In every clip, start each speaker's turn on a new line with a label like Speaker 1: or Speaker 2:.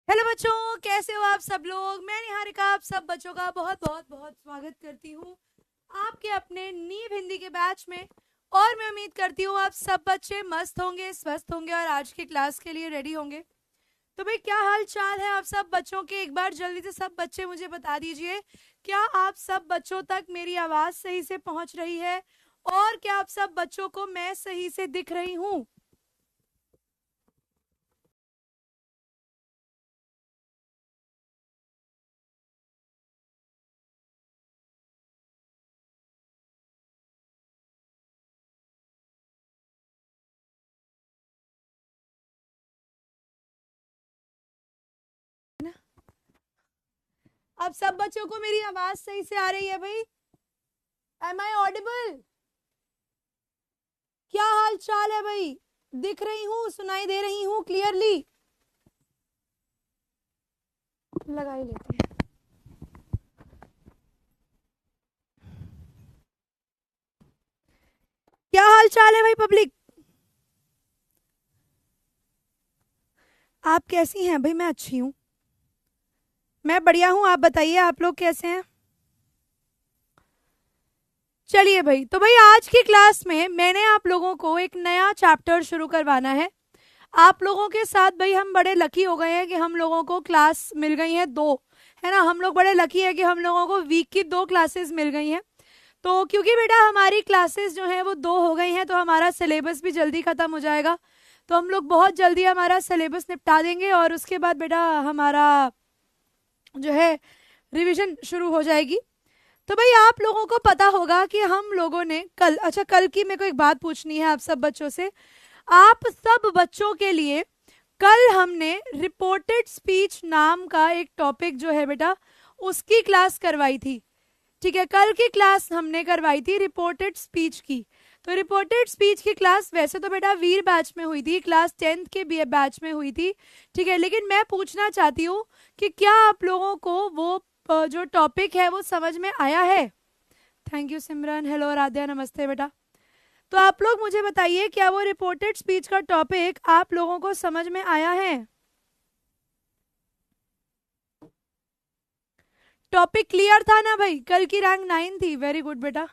Speaker 1: Hello बच्चों, कैसे हो आप सब लोग। मैं निहारिका आप सब बच्चों का बहुत बहुत बहुत स्वागत करती हूँ आपके अपने नीव हिंदी के बैच में। और मैं उम्मीद करती हूँ आप सब बच्चे मस्त होंगे, स्वस्थ होंगे और आज की क्लास के लिए रेडी होंगे। तो भाई, क्या हाल चाल है आप सब बच्चों के? एक बार जल्दी से सब बच्चे मुझे बता दीजिए, क्या आप सब बच्चों तक मेरी आवाज सही से पहुंच रही है और क्या आप सब बच्चों को मैं सही से दिख रही हूँ? अब सब बच्चों को मेरी आवाज सही से आ रही है भाई? Am I audible? क्या हाल चाल है भाई? दिख रही हूँ, सुनाई दे रही हूँ क्लियरली? लगा ही लेते हैं। क्या हाल चाल है भाई पब्लिक? आप कैसी हैं भाई? मैं अच्छी हूँ, मैं बढ़िया हूँ। आप बताइए, आप लोग कैसे हैं? चलिए भाई, तो भाई आज की क्लास में मैंने आप लोगों को एक नया चैप्टर शुरू करवाना है। आप लोगों के साथ भाई हम बड़े लकी हो गए हैं कि हम लोगों को क्लास मिल गई है दो, है ना। हम लोग बड़े लकी है कि हम लोगों को वीक की 2 क्लासेस मिल गई हैं। तो क्योंकि बेटा हमारी क्लासेस जो है वो 2 हो गई हैं, तो हमारा सिलेबस भी जल्दी खत्म हो जाएगा। तो हम लोग बहुत जल्दी हमारा सिलेबस निपटा देंगे और उसके बाद बेटा हमारा जो है रिवीजन शुरू हो जाएगी। तो भाई आप लोगों को पता होगा कि हम लोगों ने कल की मेरे को एक बात पूछनी है आप सब बच्चों से। आप सब बच्चों के लिए कल हमने रिपोर्टेड स्पीच नाम का एक टॉपिक जो है बेटा उसकी क्लास करवाई थी। ठीक है, कल की क्लास हमने करवाई थी रिपोर्टेड स्पीच की। तो रिपोर्टेड स्पीच की क्लास वैसे तो बेटा वीर बैच में हुई थी, क्लास 10th के बैच में हुई थी। ठीक है, लेकिन मैं पूछना चाहती हूँ कि क्या आप लोगों को वो जो टॉपिक है वो समझ में आया है? Thank you Simran, hello Radhya, नमस्ते बेटा। तो आप लोग मुझे बताइए, क्या वो रिपोर्टेड स्पीच का टॉपिक आप लोगों को समझ में आया है? टॉपिक क्लियर था ना भाई? कल की रैंक 9 थी, वेरी गुड बेटा।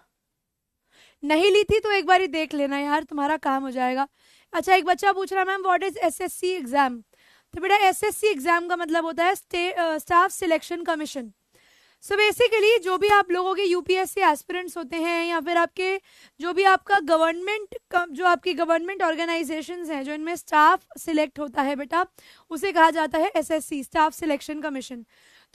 Speaker 1: नहीं ली थी तो एक बार ही देख लेना यार, तुम्हारा काम हो जाएगा। अच्छा, एक बच्चा पूछ रहा ma'am what is SSC exam. तो बेटा एसएससी एग्जाम का मतलब होता है staff selection commission. So basically जो भी आप लोगों के यूपीएससी एस्पिरेंट्स होते हैं या फिर आपके जो भी आपका गवर्नमेंट जो आपकी गवर्नमेंट ऑर्गेनाइजेशंस हैं जो इनमें स्टाफ सिलेक्ट होता है बेटा, उसे कहा जाता है एसएससी, स्टाफ सिलेक्शन कमीशन।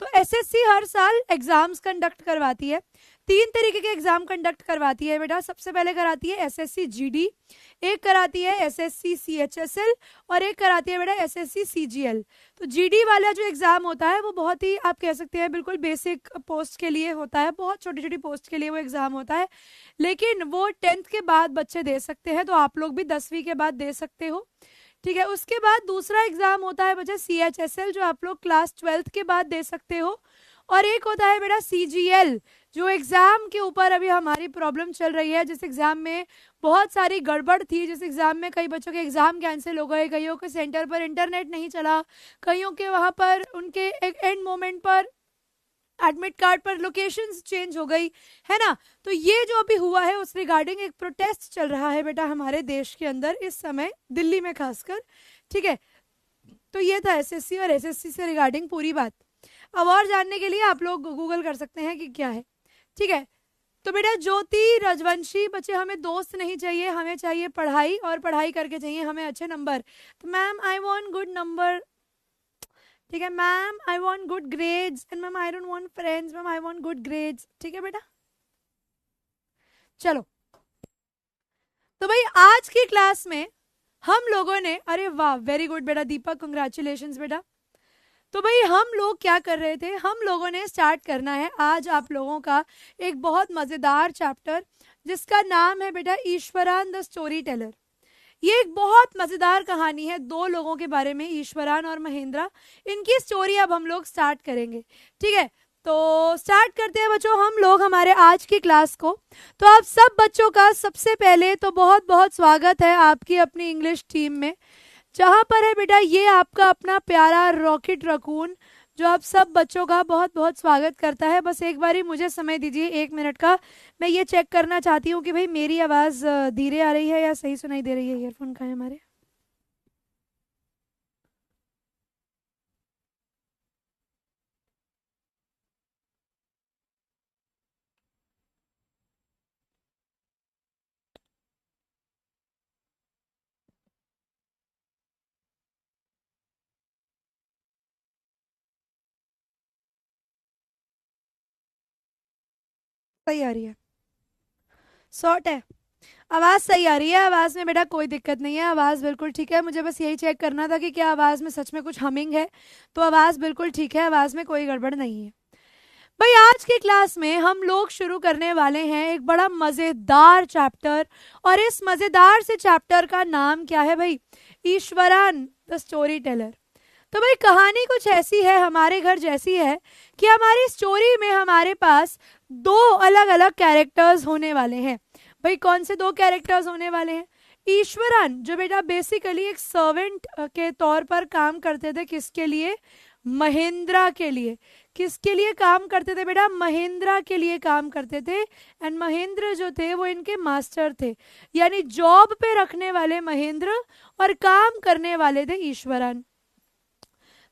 Speaker 1: तो एसएससी हर साल एग्जाम्स कंडक्ट करवाती है। 3 तरीके के एग्जाम कंडक्ट करवाती है बेटा। सबसे पहले कराती है एसएससी जीडी, एक कराती है एसएससी सीएचएसएल और एक कराती है बेटा एसएससी सीजीएल। तो जीडी वाला जो एग्जाम होता है वो बहुत ही आप कह सकते हैं बिल्कुल बेसिक पोस्ट के लिए होता है, बहुत छोटी छोटी पोस्ट के लिए वो एग्जाम होता है, लेकिन वो 10th के बाद बच्चे दे सकते हैं। तो आप लोग भी 10वीं के बाद दे सकते हो। ठीक है, उसके बाद दूसरा एग्जाम होता है बच्चे सीएचएसएल, जो आप लोग क्लास 12th के बाद दे सकते हो। और एक होता है बेटा सीजीएल, जो एग्जाम के ऊपर अभी हमारी प्रॉब्लम चल रही है। जिस एग्जाम में बहुत सारी गड़बड़ थी, जिस एग्जाम में कई बच्चों के एग्जाम कैंसिल हो गए, कईयों के सेंटर पर इंटरनेट नहीं चला, कईयों के वहां पर उनके एक एंड मोमेंट पर एडमिट कार्ड पर लोकेशंस चेंज हो गई, है ना। तो ये जो अभी हुआ है उस रिगार्डिंग एक प्रोटेस्ट चल रहा है बेटा हमारे देश के अंदर इस समय, दिल्ली में खासकर। ठीक है, तो ये था एसएससी और एसएससी से रिगार्डिंग पूरी बात। अब और जानने के लिए आप लोग गूगल कर सकते हैं कि क्या है। ठीक है, तो बेटा ज्योति रजवंशी बच्चे, हमें दोस्त नहीं चाहिए, हमें चाहिए पढ़ाई, और पढ़ाई करके चाहिए हमें अच्छे नंबर। तो ma'am I want good number. ठीक है ma'am, I want good grades, and ma'am I don't want friends, ma'am I want good grades. ठीक है बेटा, चलो। तो भाई आज की क्लास में हम लोगों ने, अरे वाह वेरी गुड बेटा दीपक, कंग्रेचुलेशंस बेटा। तो भाई हम लोग क्या कर रहे थे, हम लोगों ने स्टार्ट करना है आज आप लोगों का एक बहुत मजेदार चैप्टर जिसका नाम है बेटा ईश्वरान द स्टोरी टेलर। ये एक बहुत मजेदार कहानी है 2 लोगों के बारे में, ईश्वरान और महेंद्रा। इनकी स्टोरी अब हम लोग स्टार्ट करेंगे। ठीक है, तो स्टार्ट करते हैं बच्चों हम लोग हमारे आज की क्लास को। तो आप सब बच्चों का सबसे पहले तो बहुत बहुत स्वागत है आपकी अपनी इंग्लिश टीम में। जहां पर है बेटा ये आपका अपना प्यारा रॉकेट रकून जो आप सब बच्चों का बहुत बहुत स्वागत करता है। बस एक बारी मुझे समय दीजिए 1 मिनट का, मैं ये चेक करना चाहती हूँ कि भाई मेरी आवाज़ धीरे आ रही है या सही सुनाई दे रही है। ईयरफोन कहाँ है हमारे? सही आ रही है, शॉर्ट है, आवाज़ सही आ रही है। आवाज़ में बेटा कोई दिक्कत नहीं है, आवाज़ बिल्कुल ठीक है। मुझे बस यही चेक करना था कि क्या आवाज़ में सच में कुछ हमिंग है। तो आवाज़ बिल्कुल ठीक है, आवाज़ में कोई गड़बड़ नहीं है। भाई आज की क्लास में हम लोग शुरू करने वाले हैं एक बड़ा मज़ेदार चैप्टर, और इस मज़ेदार से चैप्टर का नाम क्या है भाई? ईश्वरान द स्टोरी टेलर। तो भाई कहानी कुछ ऐसी है, हमारे घर जैसी है, कि हमारी स्टोरी में हमारे पास 2 अलग अलग कैरेक्टर्स होने वाले हैं। भाई कौन से 2 कैरेक्टर्स होने वाले हैं? ईश्वरन जो बेटा बेसिकली एक सर्वेंट के तौर पर काम करते थे, किसके लिए? महेंद्रा के लिए। किसके लिए काम करते थे बेटा? महेंद्रा के लिए काम करते थे। एंड महेंद्र जो थे वो इनके मास्टर थे, यानी जॉब पे रखने वाले महेंद्र और काम करने वाले थे ईश्वरन।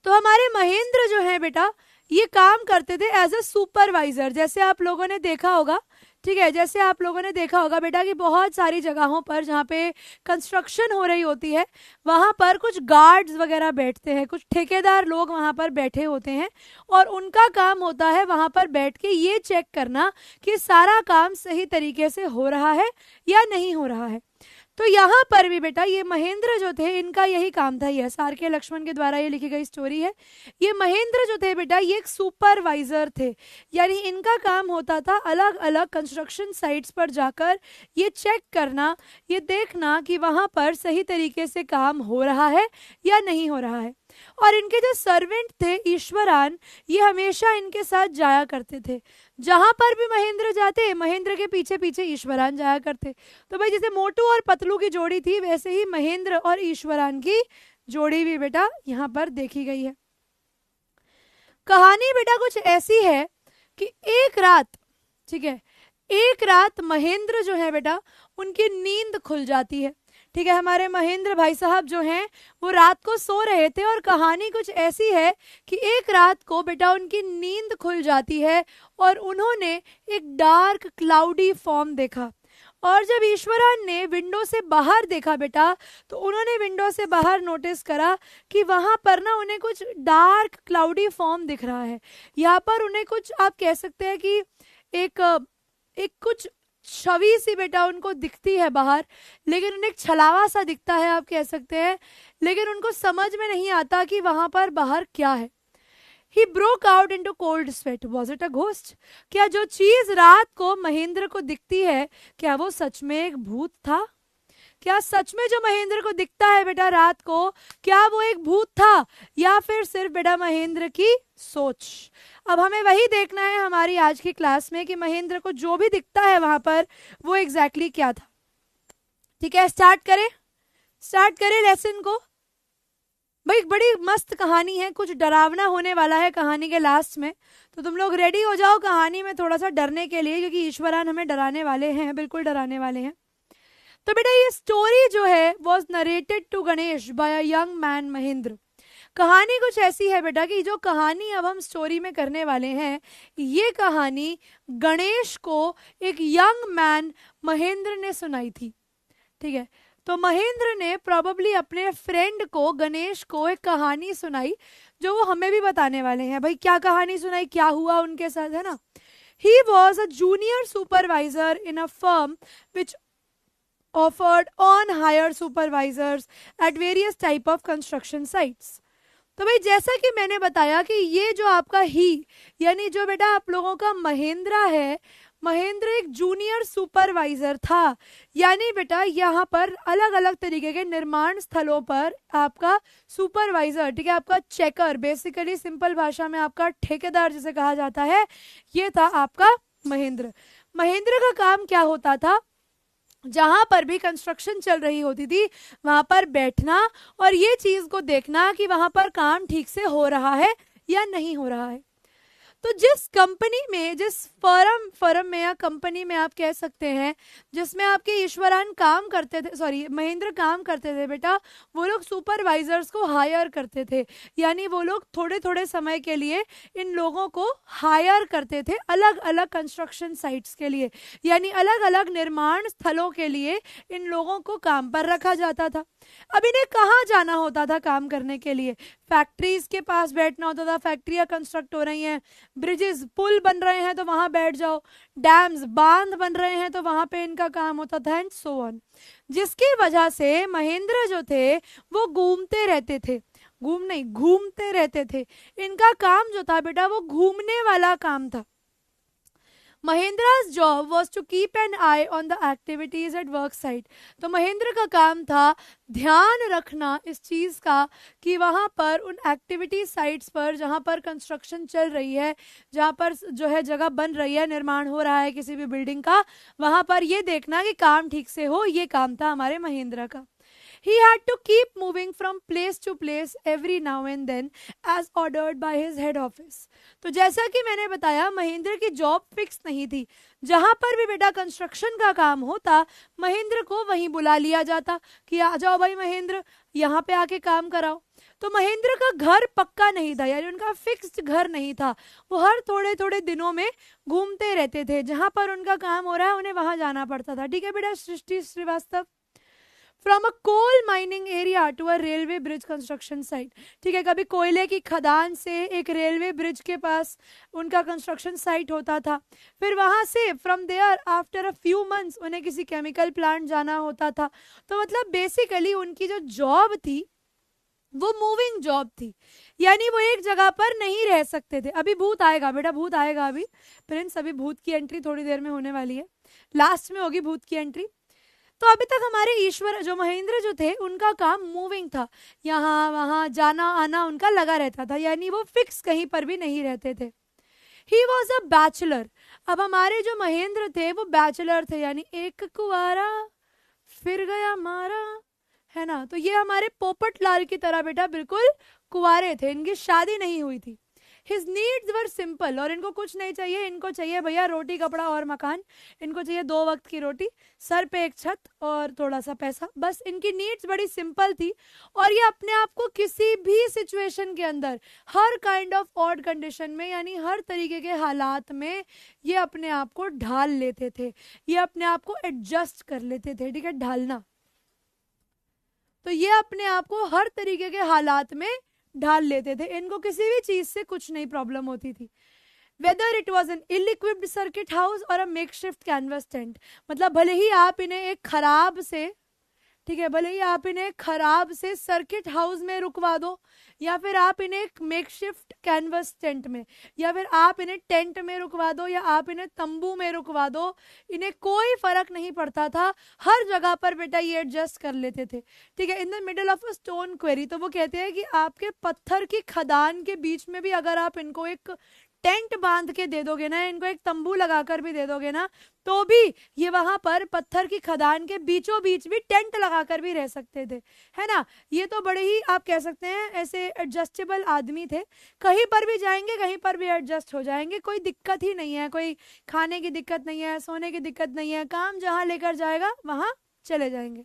Speaker 1: तो हमारे महेंद्र जो है बेटा ये काम करते थे एज अ सुपरवाइजर। जैसे आप लोगों ने देखा होगा, ठीक है, जैसे आप लोगों ने देखा होगा बेटा कि बहुत सारी जगहों पर जहाँ पे कंस्ट्रक्शन हो रही होती है वहाँ पर कुछ गार्ड्स वगैरह बैठते हैं, कुछ ठेकेदार लोग वहाँ पर बैठे होते हैं, और उनका काम होता है वहाँ पर बैठ के ये चेक करना कि सारा काम सही तरीके से हो रहा है या नहीं हो रहा है। तो यहाँ पर भी बेटा ये महेंद्र जो थे इनका यही काम था। ये SRK लक्ष्मण के द्वारा ये लिखी गई स्टोरी है। ये महेंद्र जो थे बेटा ये एक सुपरवाइजर थे, यानी इनका काम होता था अलग अलग कंस्ट्रक्शन साइट्स पर जाकर ये चेक करना, ये देखना कि वहाँ पर सही तरीके से काम हो रहा है या नहीं हो रहा है। और इनके जो सर्वेंट थे ईश्वरान, ये हमेशा इनके साथ जाया करते थे। जहां पर भी महेंद्र जाते महेंद्र के पीछे पीछे ईश्वरान जाया करते। तो भाई जैसे मोटू और पतलू की जोड़ी थी वैसे ही महेंद्र और ईश्वरान की जोड़ी भी बेटा यहाँ पर देखी गई है। कहानी बेटा कुछ ऐसी है कि एक रात, ठीक है, एक रात महेंद्र जो है बेटा उनकी नींद खुल जाती है। ठीक है, हमारे महेंद्र भाई साहब जो हैं वो रात को सो रहे थे, और कहानी कुछ ऐसी है कि एक रात को बेटा उनकी नींद खुल जाती है और उन्होंने एक डार्क क्लाउडी फॉर्म देखा। और जब ईश्वरान ने विंडो से बाहर देखा बेटा तो उन्होंने विंडो से बाहर नोटिस करा कि वहां पर ना उन्हें कुछ डार्क क्लाउडी फॉर्म दिख रहा है। यहाँ पर उन्हें कुछ, आप कह सकते हैं कि एक कुछ छवि सी बेटा उनको दिखती है बाहर, लेकिन उन्हें एक छलावा सा दिखता है, आप कह सकते हैं, लेकिन उनको समझ में नहीं आता कि वहां पर बाहर क्या है। He broke out into cold sweat. Was it a ghost? क्या जो चीज रात को महेंद्र को दिखती है क्या वो सच में एक भूत था? क्या सच में जो महेंद्र को दिखता है बेटा रात को, क्या वो एक भूत था या फिर सिर्फ बेटा महेंद्र की सोच? अब हमें वही देखना है हमारी आज की क्लास में कि महेंद्र को जो भी दिखता है वहां पर वो एग्जैक्टली क्या था। ठीक है, स्टार्ट करें लेसन को। भाई बड़ी मस्त कहानी है, कुछ डरावना होने वाला है कहानी के लास्ट में, तो तुम लोग रेडी हो जाओ कहानी में थोड़ा सा डरने के लिए, क्योंकि ईश्वरान हमें डराने वाले हैं, बिल्कुल डराने वाले हैं। तो बेटा ये स्टोरी जो है was narrated to Ganesh by a young man Mahendra. कहानी कुछ ऐसी है बेटा कि जो कहानी अब हम स्टोरी में करने वाले हैं ये कहानी गणेश को एक यंग मैन महेंद्र ने सुनाई थी। ठीक है, तो महेंद्र ने प्रोबेबली अपने फ्रेंड को गणेश को एक कहानी सुनाई जो वो हमें भी बताने वाले हैं। भाई क्या कहानी सुनाई, क्या हुआ उनके साथ, है ना। He was a junior supervisor in a firm which offered on hire supervisors at various type of construction sites. तो भाई जैसा कि मैंने बताया कि ये जो आपका ही यानी जो बेटा आप लोगों का महेंद्र है, महेंद्र एक जूनियर सुपरवाइजर था, यानी बेटा यहाँ पर अलग अलग तरीके के निर्माण स्थलों पर आपका सुपरवाइजर, ठीक है, आपका चेकर, बेसिकली सिंपल भाषा में आपका ठेकेदार जिसे कहा जाता है, ये था आपका महेंद्र। महेंद्र का काम क्या होता था जहां पर भी कंस्ट्रक्शन चल रही होती थी वहां पर बैठना और ये चीज को देखना कि वहां पर काम ठीक से हो रहा है या नहीं हो रहा है। तो जिस कंपनी में, जिस फर्म में या कंपनी में आप कह सकते हैं जिसमें आपके ईश्वरान काम करते थे, सॉरी महेंद्र काम करते थे बेटा, वो लोग सुपरवाइजर्स को हायर करते थे। यानी वो लोग थोड़े थोड़े समय के लिए इन लोगों को हायर करते थे अलग अलग कंस्ट्रक्शन साइट्स के लिए, यानी अलग अलग निर्माण स्थलों के लिए इन लोगों को काम पर रखा जाता था। अब इन्हें कहाँ जाना होता था काम करने के लिए? फैक्ट्रीज के पास बैठना होता था, फैक्ट्रियां कंस्ट्रक्ट हो रही हैं, ब्रिजेस पुल बन रहे हैं तो वहां बैठ जाओ, डैम्स बांध बन रहे हैं तो वहां पे इनका काम होता था, एंड सो ऑन। जिसकी वजह से महेंद्र जो थे वो घूमते रहते थे, घूमते रहते थे। इनका काम जो था बेटा वो घूमने वाला काम था। Mahendra's job was to keep an eye on the activities at work site. तो महेंद्र का काम था ध्यान रखना इस चीज का कि वहां पर उन एक्टिविटी साइट्स पर जहां पर कंस्ट्रक्शन चल रही है, जहां पर जो है जगह बन रही है, निर्माण हो रहा है किसी भी बिल्डिंग का, वहां पर ये देखना कि काम ठीक से हो, ये काम था हमारे महेंद्र का। He had to keep moving from place to place every now and then as ordered by his head office. तो जैसा कि मैंने बताया महेंद्र की जॉब फिक्स नहीं थी। जहां पर भी बेटा कंस्ट्रक्शन का काम होता महेंद्र को वहीं बुला लिया जाता कि आ जाओ भाई महेंद्र, यहाँ पे आके काम कराओ। तो महेंद्र का घर पक्का नहीं था, यानी उनका फिक्स्ड घर नहीं था। वो हर थोड़े थोड़े दिनों में घूमते रहते थे, जहां पर उनका काम हो रहा है उन्हें वहां जाना पड़ता था। ठीक है बेटा Srishti Srivastava. From a coal mining area to a railway bridge construction site. ठीक है, कभी कोयले की खदान से एक रेलवे ब्रिज के पास उनका कंस्ट्रक्शन साइट होता था। फिर वहां से from there after a few months उन्हें किसी केमिकल प्लांट जाना होता था। तो मतलब बेसिकली उनकी जो जॉब थी वो मूविंग जॉब थी, यानी वो एक जगह पर नहीं रह सकते थे। अभी भूत आएगा बेटा, भूत आएगा अभी प्रिंस, अभी भूत की एंट्री थोड़ी देर में होने वाली है, लास्ट में होगी भूत की एंट्री। तो अभी तक हमारे ईश्वर जो महेंद्र जो थे उनका काम मूविंग था, यहाँ वहां जाना आना उनका लगा रहता था, यानी वो फिक्स कहीं पर भी नहीं रहते थे। He was a bachelor. अब हमारे जो महेंद्र थे वो बैचलर थे, यानी एक कुंवारा फिर गया मारा, है ना। तो ये हमारे पोपट लाल की तरह बेटा बिल्कुल कुंवारे थे, इनकी शादी नहीं हुई थी। His needs were simple, और इनको कुछ नहीं चाहिए, इनको चाहिए भैया रोटी कपड़ा और मकान, इनको चाहिए 2 वक्त की रोटी, सर पे एक छत और थोड़ा सा पैसा, बस इनकी नीड्स बड़ी सिंपल थी। और ये अपने आप को किसी भी सिचुएशन के अंदर, हर काइंड ऑफ ऑड कंडीशन में, यानी हर तरीके के हालात में ये अपने आप को ढाल लेते थे, ये अपने आप को एडजस्ट कर लेते थे। ठीक है, ढालना, तो ये अपने आप को हर तरीके के हालात में ढाल लेते थे, इनको किसी भी चीज से कुछ नहीं प्रॉब्लम होती थी। Whether it was an ill equipped circuit house और अ मेकशिफ्ट कैनवस टेंट, मतलब भले ही आप इन्हें एक खराब से, ठीक है, भले ही आप इन्हें खराब से सर्किट हाउस में रुकवा दो, या फिर आप इन्हें एक मेकशिफ्ट कैनवस टेंट में, या फिर आप इन्हें टेंट में रुकवा दो, या आप इन्हें तंबू में रुकवा दो, इन्हें कोई फर्क नहीं पड़ता था, हर जगह पर बेटा ये एडजस्ट कर लेते थे। ठीक है, इन the middle of a stone query, तो वो कहते हैं कि आपके पत्थर की खदान के बीच में भी अगर आप इनको एक टेंट बांध के दे दोगे ना, इनको एक तंबू लगाकर भी दे दोगे ना, तो भी ये वहां पर पत्थर की खदान के बीचों बीच भी टेंट लगाकर भी रह सकते थे, है ना। ये तो बड़े ही आप कह सकते हैं ऐसे एडजस्टेबल आदमी थे, कहीं पर भी जाएंगे कहीं पर भी एडजस्ट हो जाएंगे, कोई दिक्कत ही नहीं है, कोई खाने की दिक्कत नहीं है, सोने की दिक्कत नहीं है, काम जहां लेकर जाएगा वहां चले जाएंगे।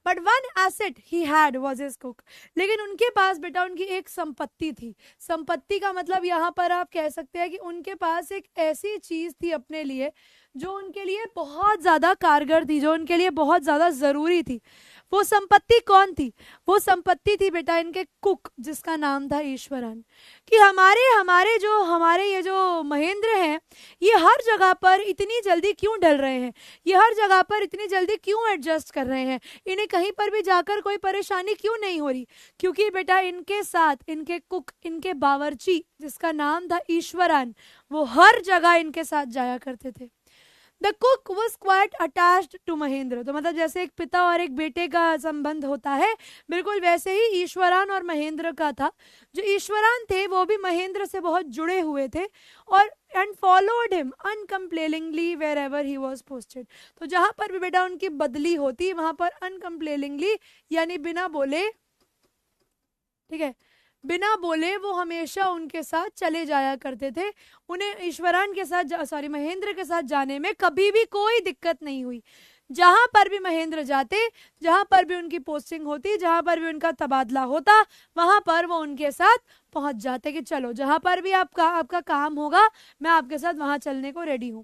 Speaker 1: But one asset he had was his cook, लेकिन उनके पास बेटा उनकी एक संपत्ति थी। संपत्ति का मतलब यहाँ पर आप कह सकते हैं कि उनके पास एक ऐसी चीज थी अपने लिए जो उनके लिए बहुत ज्यादा कारगर थी, जो उनके लिए बहुत ज्यादा जरूरी थी। वो संपत्ति कौन थी? वो संपत्ति थी बेटा इनके कुक, जिसका नाम था ईश्वरन। कि हमारे ये जो महेंद्र हैं, ये हर जगह पर इतनी जल्दी क्यों ढल रहे हैं, ये हर जगह पर इतनी जल्दी क्यों एडजस्ट कर रहे हैं, इन्हें कहीं पर भी जाकर कोई परेशानी क्यों नहीं हो रही? क्योंकि बेटा इनके साथ इनके कुक, इनके बावर्ची, जिसका नाम था ईश्वरन, वो हर जगह इनके साथ जाया करते थे। The cook was quite attached to Mahendra. तो मतलब जैसे एक पिता और एक बेटे का संबंध होता है, बिल्कुल वैसे ही ईश्वरान और महेंद्र का था। जो ईश्वरान थे वो भी महेंद्र से बहुत जुड़े हुए थे, और and followed him uncomplainingly wherever he was posted. तो जहां पर भी बेटा उनकी बदली होती वहां पर अनकम्प्लेनिंगली यानी बिना बोले, ठीक है, बिना बोले वो हमेशा उनके साथ चले जाया करते थे। उन्हें ईश्वरान के साथ सॉरी महेंद्र के साथ जाने में कभी भी कोई दिक्कत नहीं हुई। जहां पर भी महेंद्र जाते, जहां पर भी उनकी पोस्टिंग होती, जहां पर भी उनका तबादला होता, वहां पर वो उनके साथ पहुंच जाते कि चलो जहां पर भी आपका काम होगा मैं आपके साथ वहां चलने को रेडी हूं।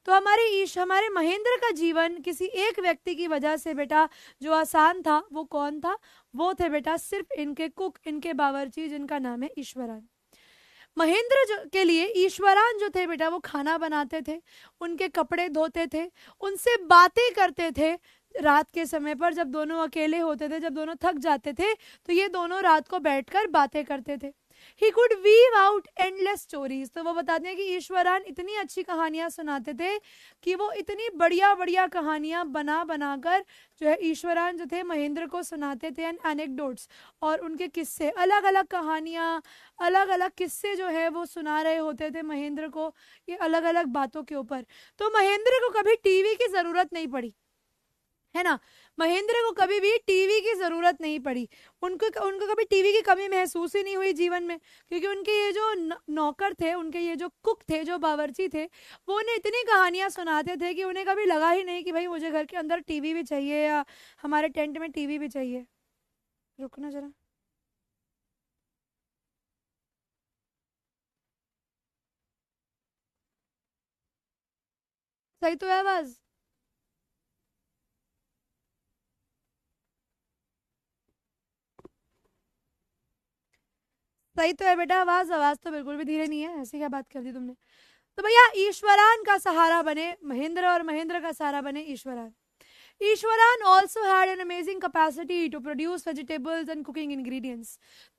Speaker 1: तो हमारे महेंद्र का जीवन किसी एक व्यक्ति की वजह से बेटा जो आसान था, वो कौन था? वो थे बेटा सिर्फ इनके कुक, इनके बावर्ची, जिनका नाम है ईश्वरान। महेंद्र के लिए ईश्वरान जो थे बेटा वो खाना बनाते थे, उनके कपड़े धोते थे, उनसे बातें करते थे। रात के समय पर जब दोनों अकेले होते थे, जब दोनों थक जाते थे, तो ये दोनों रात को बैठकर बातें करते थे। He could weave out endless stories. तो वो बताते हैं कि ईश्वरान इतनी अच्छी कहानियां सुनाते थे कि वो इतनी बढ़िया बढ़िया कहानियां बना बनाकर जो है ईश्वरान जो थे महेंद्र को सुनाते थे। एंड एनेक्डोट्स, और उनके किस्से, अलग अलग कहानियां, अलग अलग किस्से जो है वो सुना रहे होते थे महेंद्र को, ये अलग अलग बातों के ऊपर। तो महेंद्र को कभी टीवी की जरूरत नहीं पड़ी, है ना। महेंद्र को कभी भी टीवी की जरूरत नहीं पड़ी, उनको कभी टीवी की कमी महसूस ही नहीं हुई जीवन में, क्योंकि उनके ये जो नौकर थे, उनके ये जो कुक थे, जो बावर्ची थे, वो उन्हें इतनी कहानियां सुनाते थे कि उन्हें कभी लगा ही नहीं कि भाई मुझे घर के अंदर टीवी भी चाहिए या हमारे टेंट में टीवी भी चाहिए। रुकना जरा, सही तो है आवाज? सही तो है बेटा आवाज? आवाज तो बिल्कुल भी धीरे नहीं है, ऐसी क्या बात कर दी तुमने। तो भैया ईश्वरान का सहारा बने महेंद्र, और महेंद्र का सहारा बने ईश्वरान। ईश्वरान also had an amazing capacity to produce vegetables and cooking ingredients।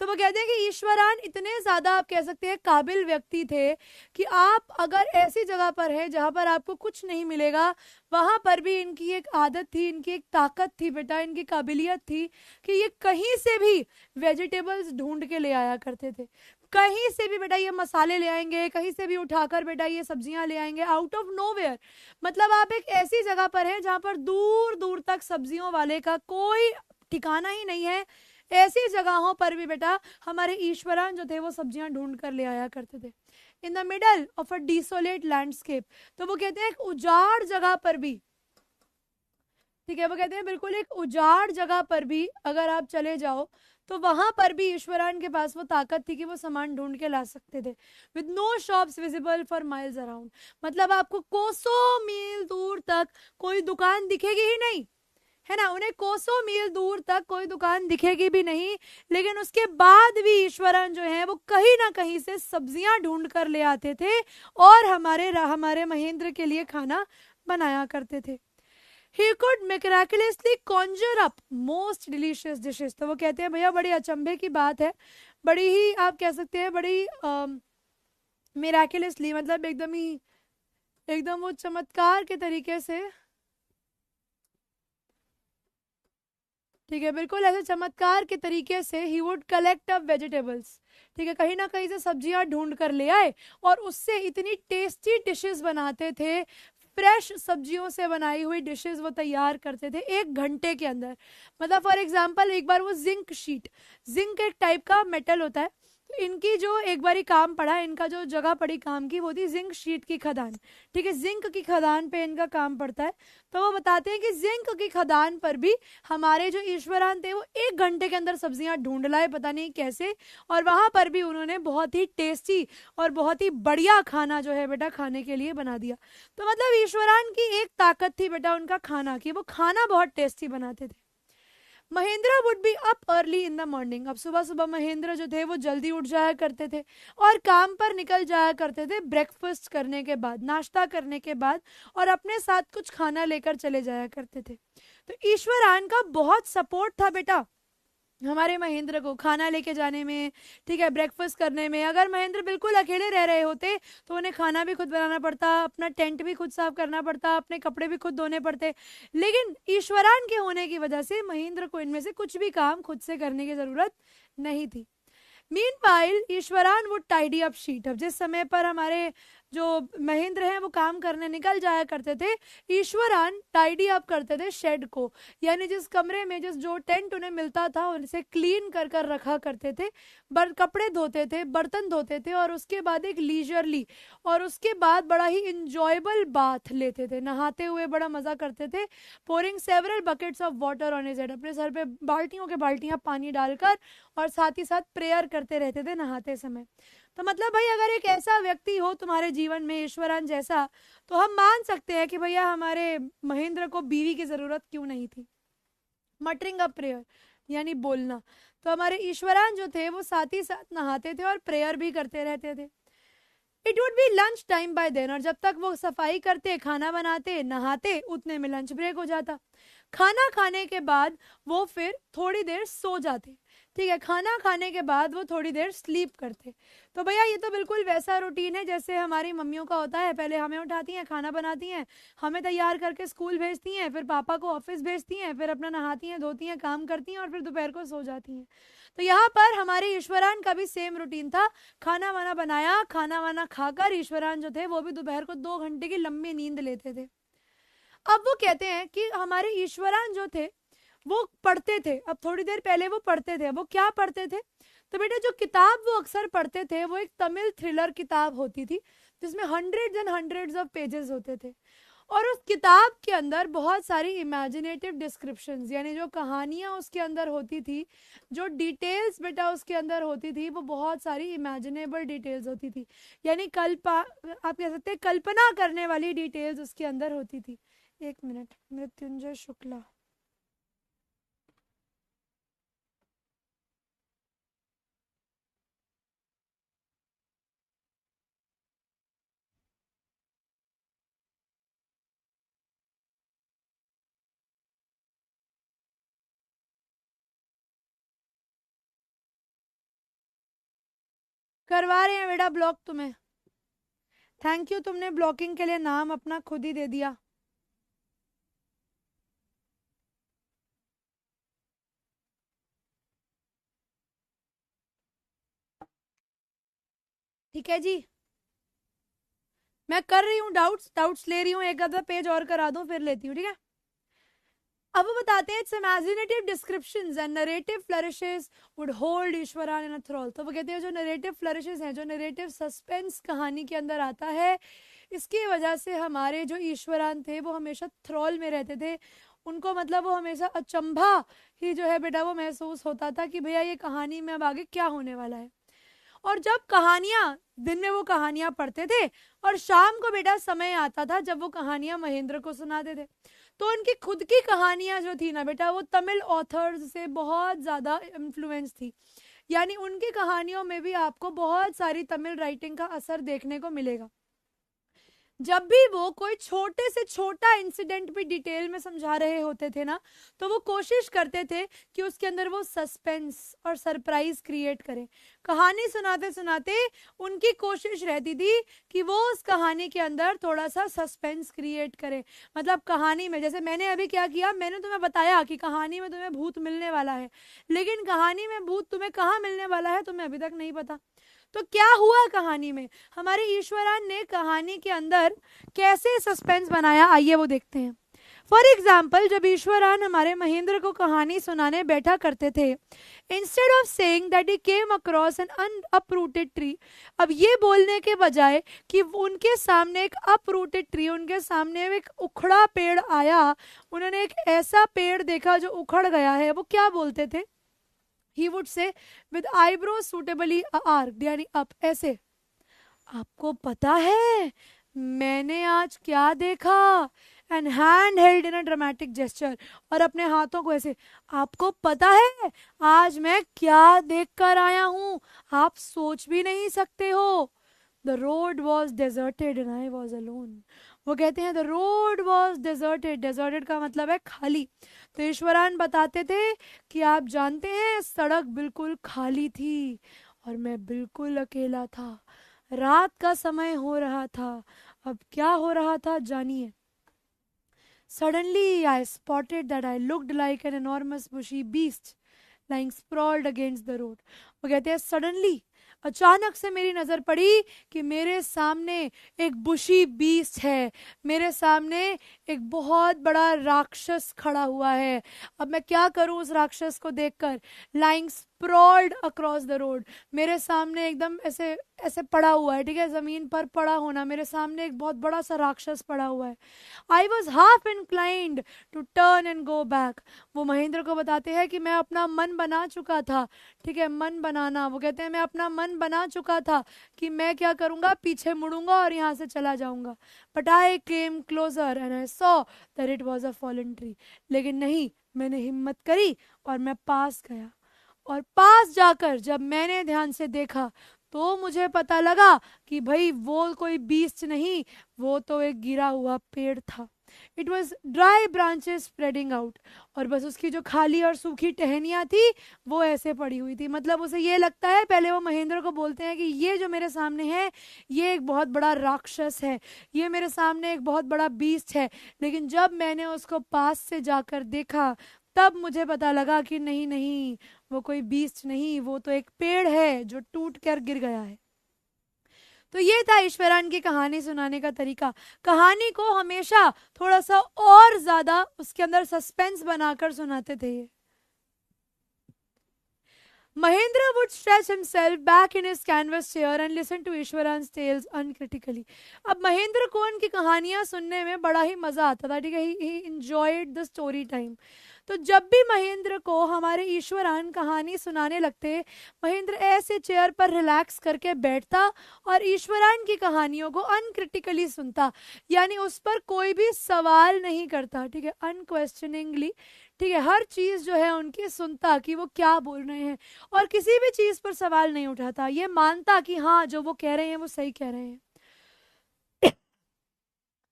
Speaker 1: तो वो कहते हैं कि ईश्वरान इतने ज्यादा आप कह सकते हैं काबिल व्यक्ति थे कि आप अगर ऐसी जगह पर है जहां पर आपको कुछ नहीं मिलेगा, वहां पर भी इनकी एक आदत थी, इनकी एक ताकत थी बेटा, इनकी काबिलियत थी कि ये कहीं से भी वेजिटेबल्स ढूंढ के ले आया करते थे। कहीं से भी बेटा ये मसाले ले आएंगे, कहीं से भी उठाकर बेटा ये सब्जियां ले आएंगे, आउट ऑफ नोवेयर। मतलब आप एक ऐसी जगह पर हैं जहां पर दूर दूर तक सब्जियों वाले का कोई ठिकाना ही नहीं है। ऐसी जगहों पर भी बेटा हमारे ईश्वरान जो थे वो सब्जियां ढूंढ कर ले आया करते थे। In the middle of a desolate landscape. तो वो कहते हैं एक उजाड़ जगह पर भी, ठीक है, वो कहते हैं बिल्कुल एक उजाड़ जगह पर भी अगर आप चले जाओ तो वहां पर भी ईश्वरान के पास वो ताकत थी कि वो सामान ढूंढ के ला सकते थे। With no shops visible for miles around. मतलब आपको कोसों मील दूर तक कोई दुकान दिखेगी ही नहीं, है ना। उन्हें कोसों मील दूर तक कोई दुकान दिखेगी भी नहीं, लेकिन उसके बाद भी ईश्वरान जो है वो कहीं ना कहीं से सब्जियां ढूंढ कर ले आते थे और हमारे महेंद्र के लिए खाना बनाया करते थे। He could miraculously conjure up most delicious dishes। तो वो कहते हैं भैया बड़ी अचंभे की बात है, बड़ी ही आप कह सकते हैं बड़ी मिराकुलसली, मतलब एकदम वो चमत्कार के तरीके से, ठीक है, बिल्कुल ऐसे चमत्कार के तरीके से he would collect up vegetables, ठीक है, कहीं ना कहीं से सब्जियां ढूंढ कर ले आए और उससे इतनी टेस्टी डिशेस बनाते थे। फ्रेश सब्जियों से बनाई हुई डिशेस वो तैयार करते थे 1 घंटे के अंदर। मतलब फॉर एग्जांपल एक बार वो जिंक शीट, जिंक एक टाइप का मेटल होता है, तो इनकी जो एक बारी काम पड़ा, इनका जो जगह पड़ी काम की वो थी जिंक शीट की खदान, ठीक है, जिंक की खदान पे इनका काम पड़ता है। तो वो बताते हैं कि जिंक की खदान पर भी हमारे जो ईश्वरान थे वो 1 घंटे के अंदर सब्जियां ढूंढ लाए, पता नहीं कैसे, और वहां पर भी उन्होंने बहुत ही टेस्टी और बहुत ही बढ़िया खाना जो है बेटा खाने के लिए बना दिया। तो मतलब ईश्वरान की एक ताकत थी बेटा उनका खाना की, वो खाना बहुत टेस्टी बनाते थे। Mahendra would be up early in the morning. अब सुबह सुबह महेंद्र जो थे वो जल्दी उठ जाया करते थे और काम पर निकल जाया करते थे ब्रेकफास्ट करने के बाद, नाश्ता करने के बाद, और अपने साथ कुछ खाना लेकर चले जाया करते थे। तो ईश्वरान का बहुत सपोर्ट था बेटा हमारे महेंद्र को खाना लेके जाने में, ठीक है, ब्रेकफास्ट करने में। अगर महेंद्र बिल्कुल अकेले रह रहे होते तो उन्हें खाना भी खुद बनाना पड़ता, अपना टेंट भी खुद साफ करना पड़ता, अपने कपड़े भी खुद धोने पड़ते। लेकिन ईश्वरान के होने की वजह से महेंद्र को इनमें से कुछ भी काम खुद से करने की जरूरत नहीं थी। Meanwhile Iswaran would tidy up sheet. अब जिस समय पर हमारे जो महेंद्र हैं वो काम करने निकल जाया करते थे, ईश्वरान टाइडी अप करते थे शेड को, यानी जिस कमरे में जो टेंट उन्हें मिलता था उसे क्लीन कर कर रखा करते थे, कपड़े धोते थे, बर्तन धोते थे, और उसके बाद एक लीजरली और उसके बाद बड़ा ही इंजॉयबल बाथ लेते थे, नहाते हुए बड़ा मजा करते थे। Pouring several buckets of water on his head, अपने सर पे बाल्टियों के बाल्टियां पानी डालकर, और साथ ही साथ प्रेयर करते रहते थे नहाते समय। तो मतलब भाई अगर एक ऐसा व्यक्ति हो तुम्हारे जीवन में ईश्वरान जैसा, तो हम मान सकते हैं कि भैया हमारे महेंद्र को बीवी की जरूरत क्यों नहीं थी। मटरिंग अ प्रेयर यानी बोलना। तो हमारे ईश्वरान जो थे वो साथ ही साथ नहाते थे और प्रेयर भी करते रहते थे। It would be lunch time by then, और जब तक वो सफाई करते, खाना बनाते, नहाते, उतने में लंच ब्रेक हो जाता। खाना खाने के बाद वो फिर थोड़ी देर सो जाते, ठीक है, खाना खाने के बाद वो थोड़ी देर स्लीप करते। तो भैया ये तो बिल्कुल वैसा रूटीन है जैसे हमारी मम्मियों का होता है, पहले हमें उठाती हैं, खाना बनाती हैं, हमें तैयार करके स्कूल भेजती हैं, फिर पापा को ऑफिस भेजती हैं, फिर अपना नहाती हैं, धोती हैं, काम करती हैं, और फिर दोपहर को सो जाती हैं। तो यहाँ पर हमारे ईश्वरान का भी सेम रूटीन था। खाना वाना बनाया, खाना वाना खाकर ईश्वरान जो थे वो भी दोपहर को 2 घंटे की लंबी नींद लेते थे। अब वो कहते हैं कि हमारे ईश्वरान जो थे वो पढ़ते थे। अब थोड़ी देर पहले वो पढ़ते थे, वो क्या पढ़ते थे? तो बेटा जो किताब वो अक्सर पढ़ते थे वो एक तमिल थ्रिलर किताब होती थी जिसमें hundreds and hundreds of pages होते थे, और उस किताब के अंदर बहुत सारी इमेजिनेटिव डिस्क्रिप्शंस, यानी जो कहानियां उसके अंदर होती थी, जो डिटेल्स बेटा उसके अंदर होती थी, वो बहुत सारी इमेजिनेबल डिटेल्स होती थी, यानी आप कह सकते हैं कल्पना करने वाली डिटेल्स उसके अंदर होती थी। एक मिनट, मृत्युंजय शुक्ला। करवा रहे हैं बेटा ब्लॉक तुम्हें। थैंक यू, तुमने ब्लॉकिंग के लिए नाम अपना खुद ही दे दिया। ठीक है जी, मैं कर रही हूँ, डाउट्स ले रही हूँ, एक आधा पेज और करा दूं फिर लेती हूँ, ठीक है। अब वो बताते हैं its imaginative descriptions and narrative flourishes would hold Iswaran in a thrall. तो वो कहते हैं जो नरेटिव फ्लरिशेस हैं, जो नरेटिव सस्पेंस कहानी के अंदर आता है, इसकी वजह से हमारे जो ईश्वरान थे वो हमेशा थ्रॉल में रहते थे। उनको मतलब वो हमेशा अचंभा ही जो है बेटा वो महसूस होता था कि भैया ये कहानी में अब आगे क्या होने वाला है। और जब कहानियां, दिन में वो कहानियां पढ़ते थे और शाम को बेटा समय आता था जब वो कहानियां महेंद्र को सुनाते थे, तो उनकी खुद की कहानियां जो थी ना बेटा वो तमिल ऑथर्स से बहुत ज़्यादा इन्फ्लुएंस थी, यानी उनकी कहानियों में भी आपको बहुत सारी तमिल राइटिंग का असर देखने को मिलेगा। जब भी वो कोई छोटे से छोटा इंसिडेंट भी डिटेल में समझा रहे होते थे ना, तो वो कोशिश करते थे कि उसके अंदर वो सस्पेंस और सरप्राइज क्रिएट करें। कहानी सुनाते सुनाते उनकी कोशिश रहती थी कि वो उस कहानी के अंदर थोड़ा सा सस्पेंस क्रिएट करें। मतलब कहानी में, जैसे मैंने अभी क्या किया, मैंने तुम्हें बताया कि कहानी में तुम्हें भूत मिलने वाला है, लेकिन कहानी में भूत तुम्हें कहाँ मिलने वाला है तुम्हें अभी तक नहीं पता। तो क्या हुआ कहानी में, हमारे ईश्वरान ने कहानी के अंदर कैसे सस्पेंस बनाया, आइए वो देखते हैं। फॉर एग्जाम्पल, जब ईश्वरान हमारे महेंद्र को कहानी सुनाने बैठा करते थे, instead of saying that he came across an unuprooted tree, अब ये बोलने के बजाय कि उनके सामने एक अपरूटेड ट्री, उनके सामने एक उखड़ा पेड़ आया, उन्होंने एक ऐसा पेड़ देखा जो उखड़ गया है, वो क्या बोलते थे? He would say with eyebrow suitably arched, यानी अप, ऐसे। आपको पता है मैंने आज क्या देखा? And hand held in a dramatic gesture, और अपने हाथों को ऐसे। आपको पता है आज मैं क्या देख कर आया हूं? आप सोच भी नहीं सकते हो। The road was deserted and I was alone. वो कहते हैं the road was deserted, deserted का मतलब है खाली। तो ईश्वरान बताते थे कि आप जानते हैं सड़क बिल्कुल खाली थी और मैं बिल्कुल अकेला था, रात का समय हो रहा था। अब क्या हो रहा था जानिए। Suddenly I spotted that I looked like an enormous bushy beast lying sprawled against the road. वो कहते हैं सडनली, अचानक से मेरी नजर पड़ी कि मेरे सामने एक बुशी बीस्ट है, मेरे सामने एक बहुत बड़ा राक्षस खड़ा हुआ है। अब मैं क्या करूं उस राक्षस को देखकर? लाइंग स्प्रॉल्ड अक्रॉस द रोड, मेरे सामने एकदम ऐसे ऐसे पड़ा हुआ है, ठीक है, जमीन पर पड़ा होना, मेरे सामने एक बहुत बड़ा सा राक्षस पड़ा हुआ है। I was half inclined to turn and go back. वो महेंद्र को बताते हैं कि मैं अपना मन बना चुका था, ठीक है, मन बनाना, वो कहते हैं मैं अपना मन बना चुका था कि मैं क्या करूंगा, पीछे मुड़ूंगा और यहाँ से चला जाऊंगा। But I came closer and I saw that it was a fallen tree. लेकिन नहीं, मैंने हिम्मत करी और मैं पास गया, और पास जाकर जब मैंने ध्यान से देखा तो मुझे पता लगा कि भाई वो कोई बीस्ट नहीं, वो तो एक गिरा हुआ पेड़ था। It was dry branches spreading out, और बस उसकी जो खाली और सूखी टहनियाँ थी वो ऐसे पड़ी हुई थी। मतलब उसे ये लगता है, पहले वो महेंद्र को बोलते हैं कि ये जो मेरे सामने है ये एक बहुत बड़ा राक्षस है, ये मेरे सामने एक बहुत बड़ा बीस्ट है। लेकिन जब मैंने उसको पास से जाकर देखा तब मुझे पता लगा कि नहीं नहीं, वो कोई बीस्ट नहीं, वो तो एक पेड़ है जो टूट कर गिर गया है। तो ये था ईश्वरान की कहानी सुनाने का तरीका। कहानी को हमेशा थोड़ा सा और ज्यादा उसके अंदर सस्पेंस बनाकर सुनाते थे ये। Mahendra would stretch himself back in his canvas chair and listen to ईश्वरान्स tales uncritically. अब महेंद्र को उनकी कहानियां सुनने में बड़ा ही मजा आता था, ठीक है, he enjoyed the story time. तो जब भी महेंद्र को हमारे ईश्वरान कहानी सुनाने लगते, महेंद्र ऐसे चेयर पर रिलैक्स करके बैठता और ईश्वरान की कहानियों को अनक्रिटिकली सुनता, यानी उस पर कोई भी सवाल नहीं करता, ठीक है, अनक्वेश्चनिंगली, ठीक है, हर चीज जो है उनकी सुनता कि वो क्या बोल रहे हैं, और किसी भी चीज पर सवाल नहीं उठाता, ये मानता कि हाँ जो वो कह रहे हैं वो सही कह रहे हैं।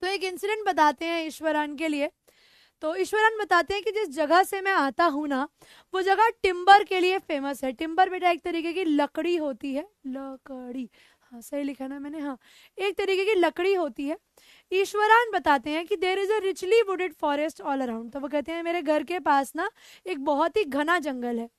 Speaker 1: तो एक इंसिडेंट बताते हैं ईश्वरान के लिए। तो ईश्वरान बताते हैं कि जिस जगह से मैं आता हूँ ना, वो जगह टिम्बर के लिए फेमस है। टिम्बर बेटा एक तरीके की लकड़ी होती है, लकड़ी, हाँ सही लिखा ना मैंने, हाँ, एक तरीके की लकड़ी होती है। ईश्वरान बताते हैं कि there is a richly wooded forest all around. तो वो कहते हैं मेरे घर के पास ना एक बहुत ही घना जंगल है।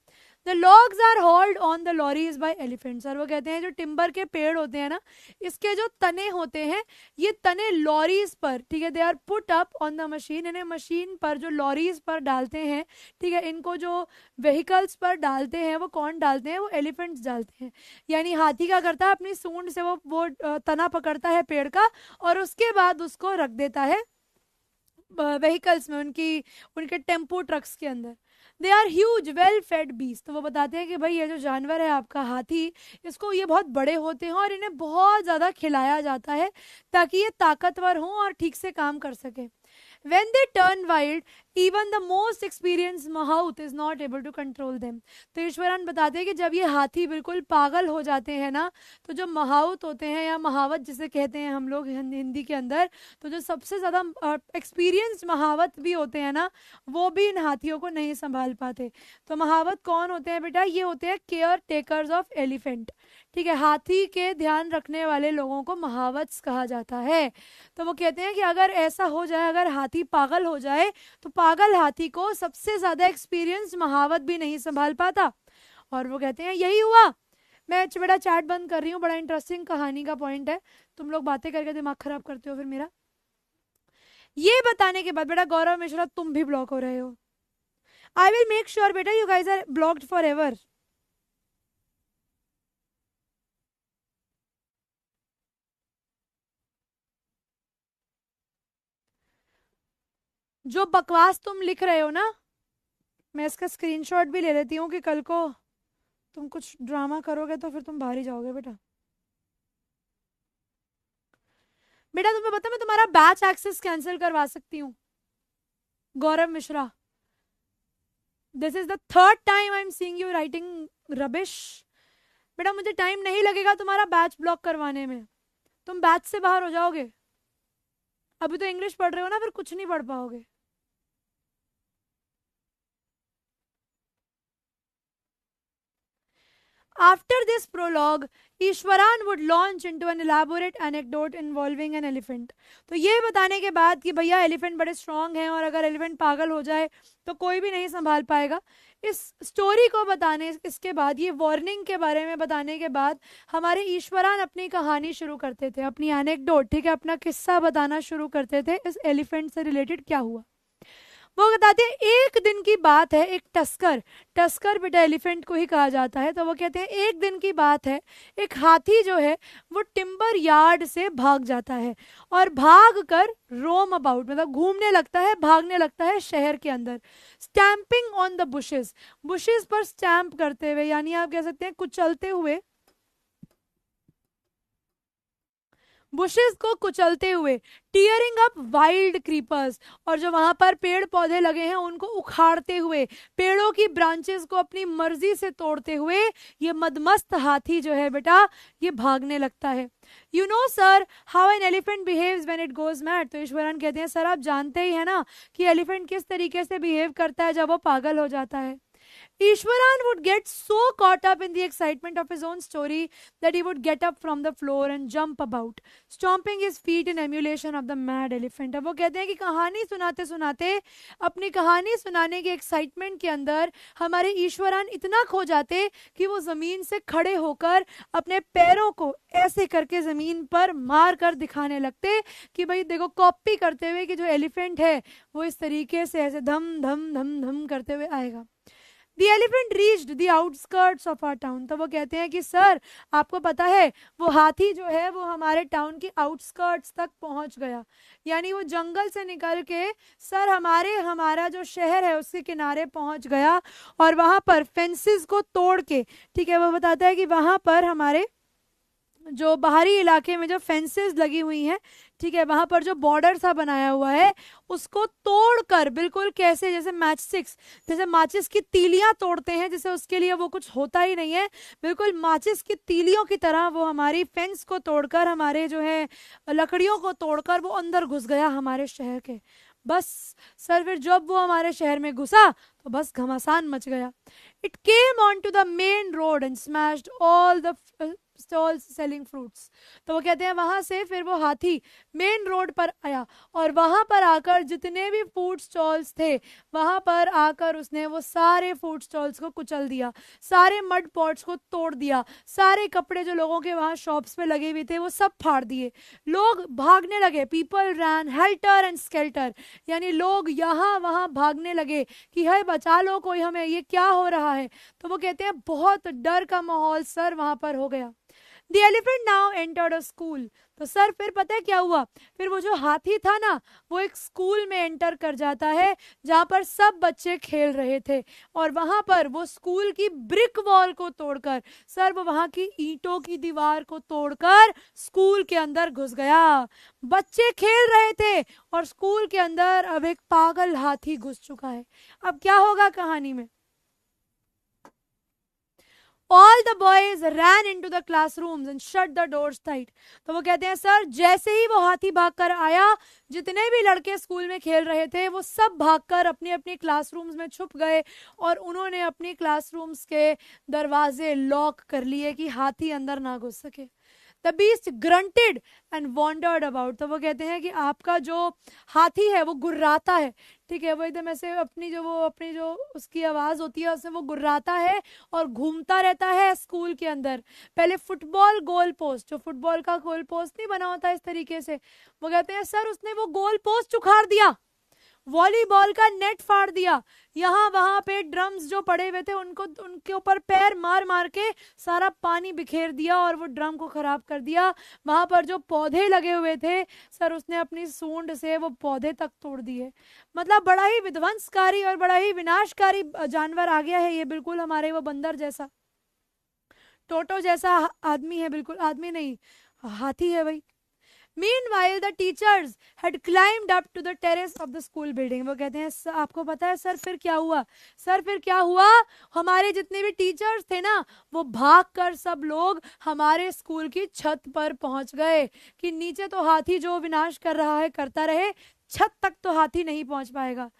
Speaker 1: The logs are hauled on the lorries by elephants. और वो कहते हैं जो टिम्बर के पेड़ होते हैं ना, इसके जो तने होते हैं, ये तने लॉरीज पर, ठीक है, they are put up on the machine, इन्हें मशीन पर जो लॉरीज पर डालते हैं, ठीक है, इनको जो व्हीकल्स पर डालते हैं वो कौन डालते हैं, वो एलिफेंट्स डालते हैं। यानी हाथी क्या करता है, अपनी सूंड से वो तना पकड़ता है पेड़ का और उसके बाद उसको रख देता है व्हीकल्स में, उनके टेम्पो ट्रक्स के अंदर। They are huge well fed beast. तो वो बताते हैं कि भाई ये जो जानवर है आपका हाथी, इसको ये बहुत बड़े होते हैं और इन्हें बहुत ज़्यादा खिलाया जाता है ताकि ये ताकतवर हों और ठीक से काम कर सके। When they turn wild, even the most experienced mahout is not able to control them. तो ईश्वरान बताते हैं कि जब ये हाथी बिल्कुल पागल हो जाते हैं ना, तो जो महावत होते हैं या महावत जिसे कहते हैं हम लोग हिंदी के अंदर, तो जो सबसे ज़्यादा एक्सपीरियंस्ड महावत भी होते हैं ना, वो भी इन हाथियों को नहीं संभाल पाते। तो महावत कौन होते हैं बेटा? ये होते हैं केयर टेकर्स ऑफ एलिफेंट, ठीक है, हाथी के ध्यान रखने वाले लोगों को महावत्स कहा जाता है। तो वो कहते हैं कि अगर ऐसा हो जाए, अगर हाथी पागल हो जाए, तो पागल हाथी को सबसे ज्यादा एक्सपीरियंस महावत भी नहीं संभाल पाता। और वो कहते हैं यही हुआ। मैं बेटा चैट बंद कर रही हूँ, बड़ा इंटरेस्टिंग कहानी का पॉइंट है, तुम लोग बातें करके दिमाग खराब करते हो फिर मेरा। ये बताने के बाद बेटा गौरव मिश्रा तुम भी ब्लॉक हो रहे हो। आई विल मेक श्योर बेटा you guys are blocked for ever. जो बकवास तुम लिख रहे हो ना, मैं इसका स्क्रीनशॉट भी ले लेती हूँ कि कल को तुम कुछ ड्रामा करोगे तो फिर तुम बाहर ही जाओगे बेटा। बेटा तुम्हें पता मैं तुम्हारा बैच एक्सेस कैंसिल करवा सकती हूँ। Gaurav Mishra, this is the third time I am seeing you writing rubbish. बेटा मुझे टाइम नहीं लगेगा तुम्हारा बैच ब्लॉक करवाने में, तुम बैच से बाहर हो जाओगे। अभी तो इंग्लिश पढ़ रहे हो ना, फिर कुछ नहीं पढ़ पाओगे। After this prologue, ईश्वरान would launch into an elaborate anecdote involving an elephant. तो ये बताने के बाद कि भैया एलिफेंट बड़े स्ट्रांग हैं और अगर एलिफेंट पागल हो जाए तो कोई भी नहीं संभाल पाएगा, इस स्टोरी को बताने इसके बाद, ये वार्निंग के बारे में बताने के बाद हमारे ईश्वरान अपनी कहानी शुरू करते थे, अपनी एनेक्डोट, ठीक है, अपना किस्सा बताना शुरू करते थे इस एलिफेंट से रिलेटेड क्या हुआ। वो बताते हैं एक दिन की बात है, एक टस्कर, टस्कर बेटा एलिफेंट को ही कहा जाता है, तो वो कहते हैं एक दिन की बात है, एक हाथी जो है वो टिम्बर यार्ड से भाग जाता है और भाग कर रोम अबाउट, मतलब घूमने लगता है, भागने लगता है शहर के अंदर, stamping on the bushes, bushes पर स्टैम्प करते हुए, यानी आप कह सकते हैं कुचलते हुए, बुशेस को कुचलते हुए, टीयरिंग अप वाइल्ड क्रीपर्स, और जो वहां पर पेड़ पौधे लगे हैं उनको उखाड़ते हुए, पेड़ों की ब्रांचेस को अपनी मर्जी से तोड़ते हुए ये मदमस्त हाथी जो है बेटा ये भागने लगता है। You know sir how an elephant behaves when it goes mad, तो ईश्वरन कहते हैं सर आप जानते ही है ना कि एलिफेंट किस तरीके से बिहेव करता है जब वो पागल हो जाता है। Ishwaran would get so caught up in the excitement of his own story that he would get up from the floor and jump about, stomping his feet in emulation of the mad elephant. अब वो कहते हैं कि कहानी सुनाते सुनाते, अपनी कहानी सुनाने के एक्साइटमेंट के अंदर हमारे ईश्वरान इतना खो जाते कि वो जमीन से खड़े होकर अपने पैरों को ऐसे करके जमीन पर मार कर दिखाने लगते कि भाई देखो, कॉपी करते हुए कि जो एलिफेंट है वो इस तरीके से ऐसे धम धम धम धम करते हुए आएगा। The elephant reached the outskirts of our town. तो वो कहते हैं कि सर आपको पता है वो हाथी जो है वो हमारे टाउन के आउटस्कर्ट्स तक पहुंच गया, यानी वो जंगल से निकल के सर हमारा जो शहर है उसके किनारे पहुंच गया और वहां पर फेंसेस को तोड़ के, ठीक है, वो बताता है कि वहां पर हमारे जो बाहरी इलाके में जो फेंसेस लगी हुई हैं, ठीक है, वहां पर जो बॉर्डर सा बनाया हुआ है उसको तोड़कर, बिल्कुल कैसे, जैसे मैचस्टिक्स, जैसे माचिस की तीलियां तोड़ते हैं, जैसे उसके लिए वो कुछ होता ही नहीं है, बिल्कुल माचिस की तीलियों की तरह वो हमारी फेंस को तोड़कर, हमारे जो है लकड़ियों को तोड़कर वो अंदर घुस गया हमारे शहर के। बस सर फिर जब वो हमारे शहर में घुसा तो बस घमासान मच गया। It came on to the main road and smashed all the stalls selling fruits. तो वो कहते हैं वहां से फिर वो हाथी मेन रोड पर आया और वहां पर आकर जितने भी फूड स्टॉल्स थे वहां पर आकर उसने वो सारे फूड स्टॉल्स को कुचल दिया, सारे मड पॉट्स को तोड़ दिया, सारे कपड़े जो लोगों के वहां शॉप्स पे लगे हुए थे वो सब फाड़ दिए, लोग भागने लगे, people ran helter and skelter, यानी लोग यहाँ वहां भागने लगे कि है बचा लो कोई हमें, ये क्या हो रहा है। तो वो कहते हैं बहुत डर का माहौल सर वहां पर हो गया। The elephant now entered a school. तो सर फिर पता है क्या हुआ, फिर वो जो हाथी था ना वो एक स्कूल में एंटर कर जाता है जहां पर सब बच्चे खेल रहे थे और वहां पर वो स्कूल की ब्रिक वॉल को तोड़कर, सर वो वहां की ईंटों की दीवार को तोड़कर स्कूल के अंदर घुस गया। बच्चे खेल रहे थे और स्कूल के अंदर अब एक पागल हाथी घुस चुका है। अब क्या होगा कहानी में? All the boys ran into the classrooms and shut the doors tight. तो वो कहते हैं सर जैसे ही वो हाथी भागकर आया, जितने भी लड़के स्कूल में खेल रहे थे वो सब भागकर अपनी अपनी क्लासरूम्स में छुप गए और उन्होंने अपनी क्लासरूम्स के दरवाजे लॉक कर लिए कि हाथी अंदर ना घुस सके। The beast grunted and wandered about. तो वो कहते हैं कि आपका जो हाथी है वो गुर्राता है, ठीक है, वो एकदम ऐसे अपनी जो उसकी आवाज होती है उससे वो गुर्राता है और घूमता रहता है स्कूल के अंदर। पहले फुटबॉल गोल पोस्ट, जो फुटबॉल का गोल पोस्ट नहीं बना होता इस तरीके से, वो कहते हैं सर उसने वो गोल पोस्ट उखाड़ दिया, वॉलीबॉल का नेट फाड़ दिया, यहाँ वहां पे ड्रम्स जो पड़े हुए थे उनके ऊपर पैर मार मार के सारा पानी बिखेर दिया और वो ड्रम को खराब कर दिया। वहां पर जो पौधे लगे हुए थे सर उसने अपनी सूंड से वो पौधे तक तोड़ दिए। मतलब बड़ा ही विध्वंसकारी और बड़ा ही विनाशकारी जानवर आ गया है ये, बिल्कुल हमारे वो बंदर जैसा, टोटो जैसा आदमी है, बिल्कुल आदमी नहीं हाथी है भाई। Meanwhile, the teachers had climbed up to the terrace of the school building. वो कहते हैं आपको पता है सर फिर क्या हुआ? सर फिर क्या हुआ? हमारे जितने भी टीचर्स थे ना, वो भागकर सब लोग हमारे स्कूल की छत पर पहुंच गए कि नीचे तो हाथी जो विनाश कर रहा है करता रहे, छत तक तो हाथी नहीं पहुंच पाएगा.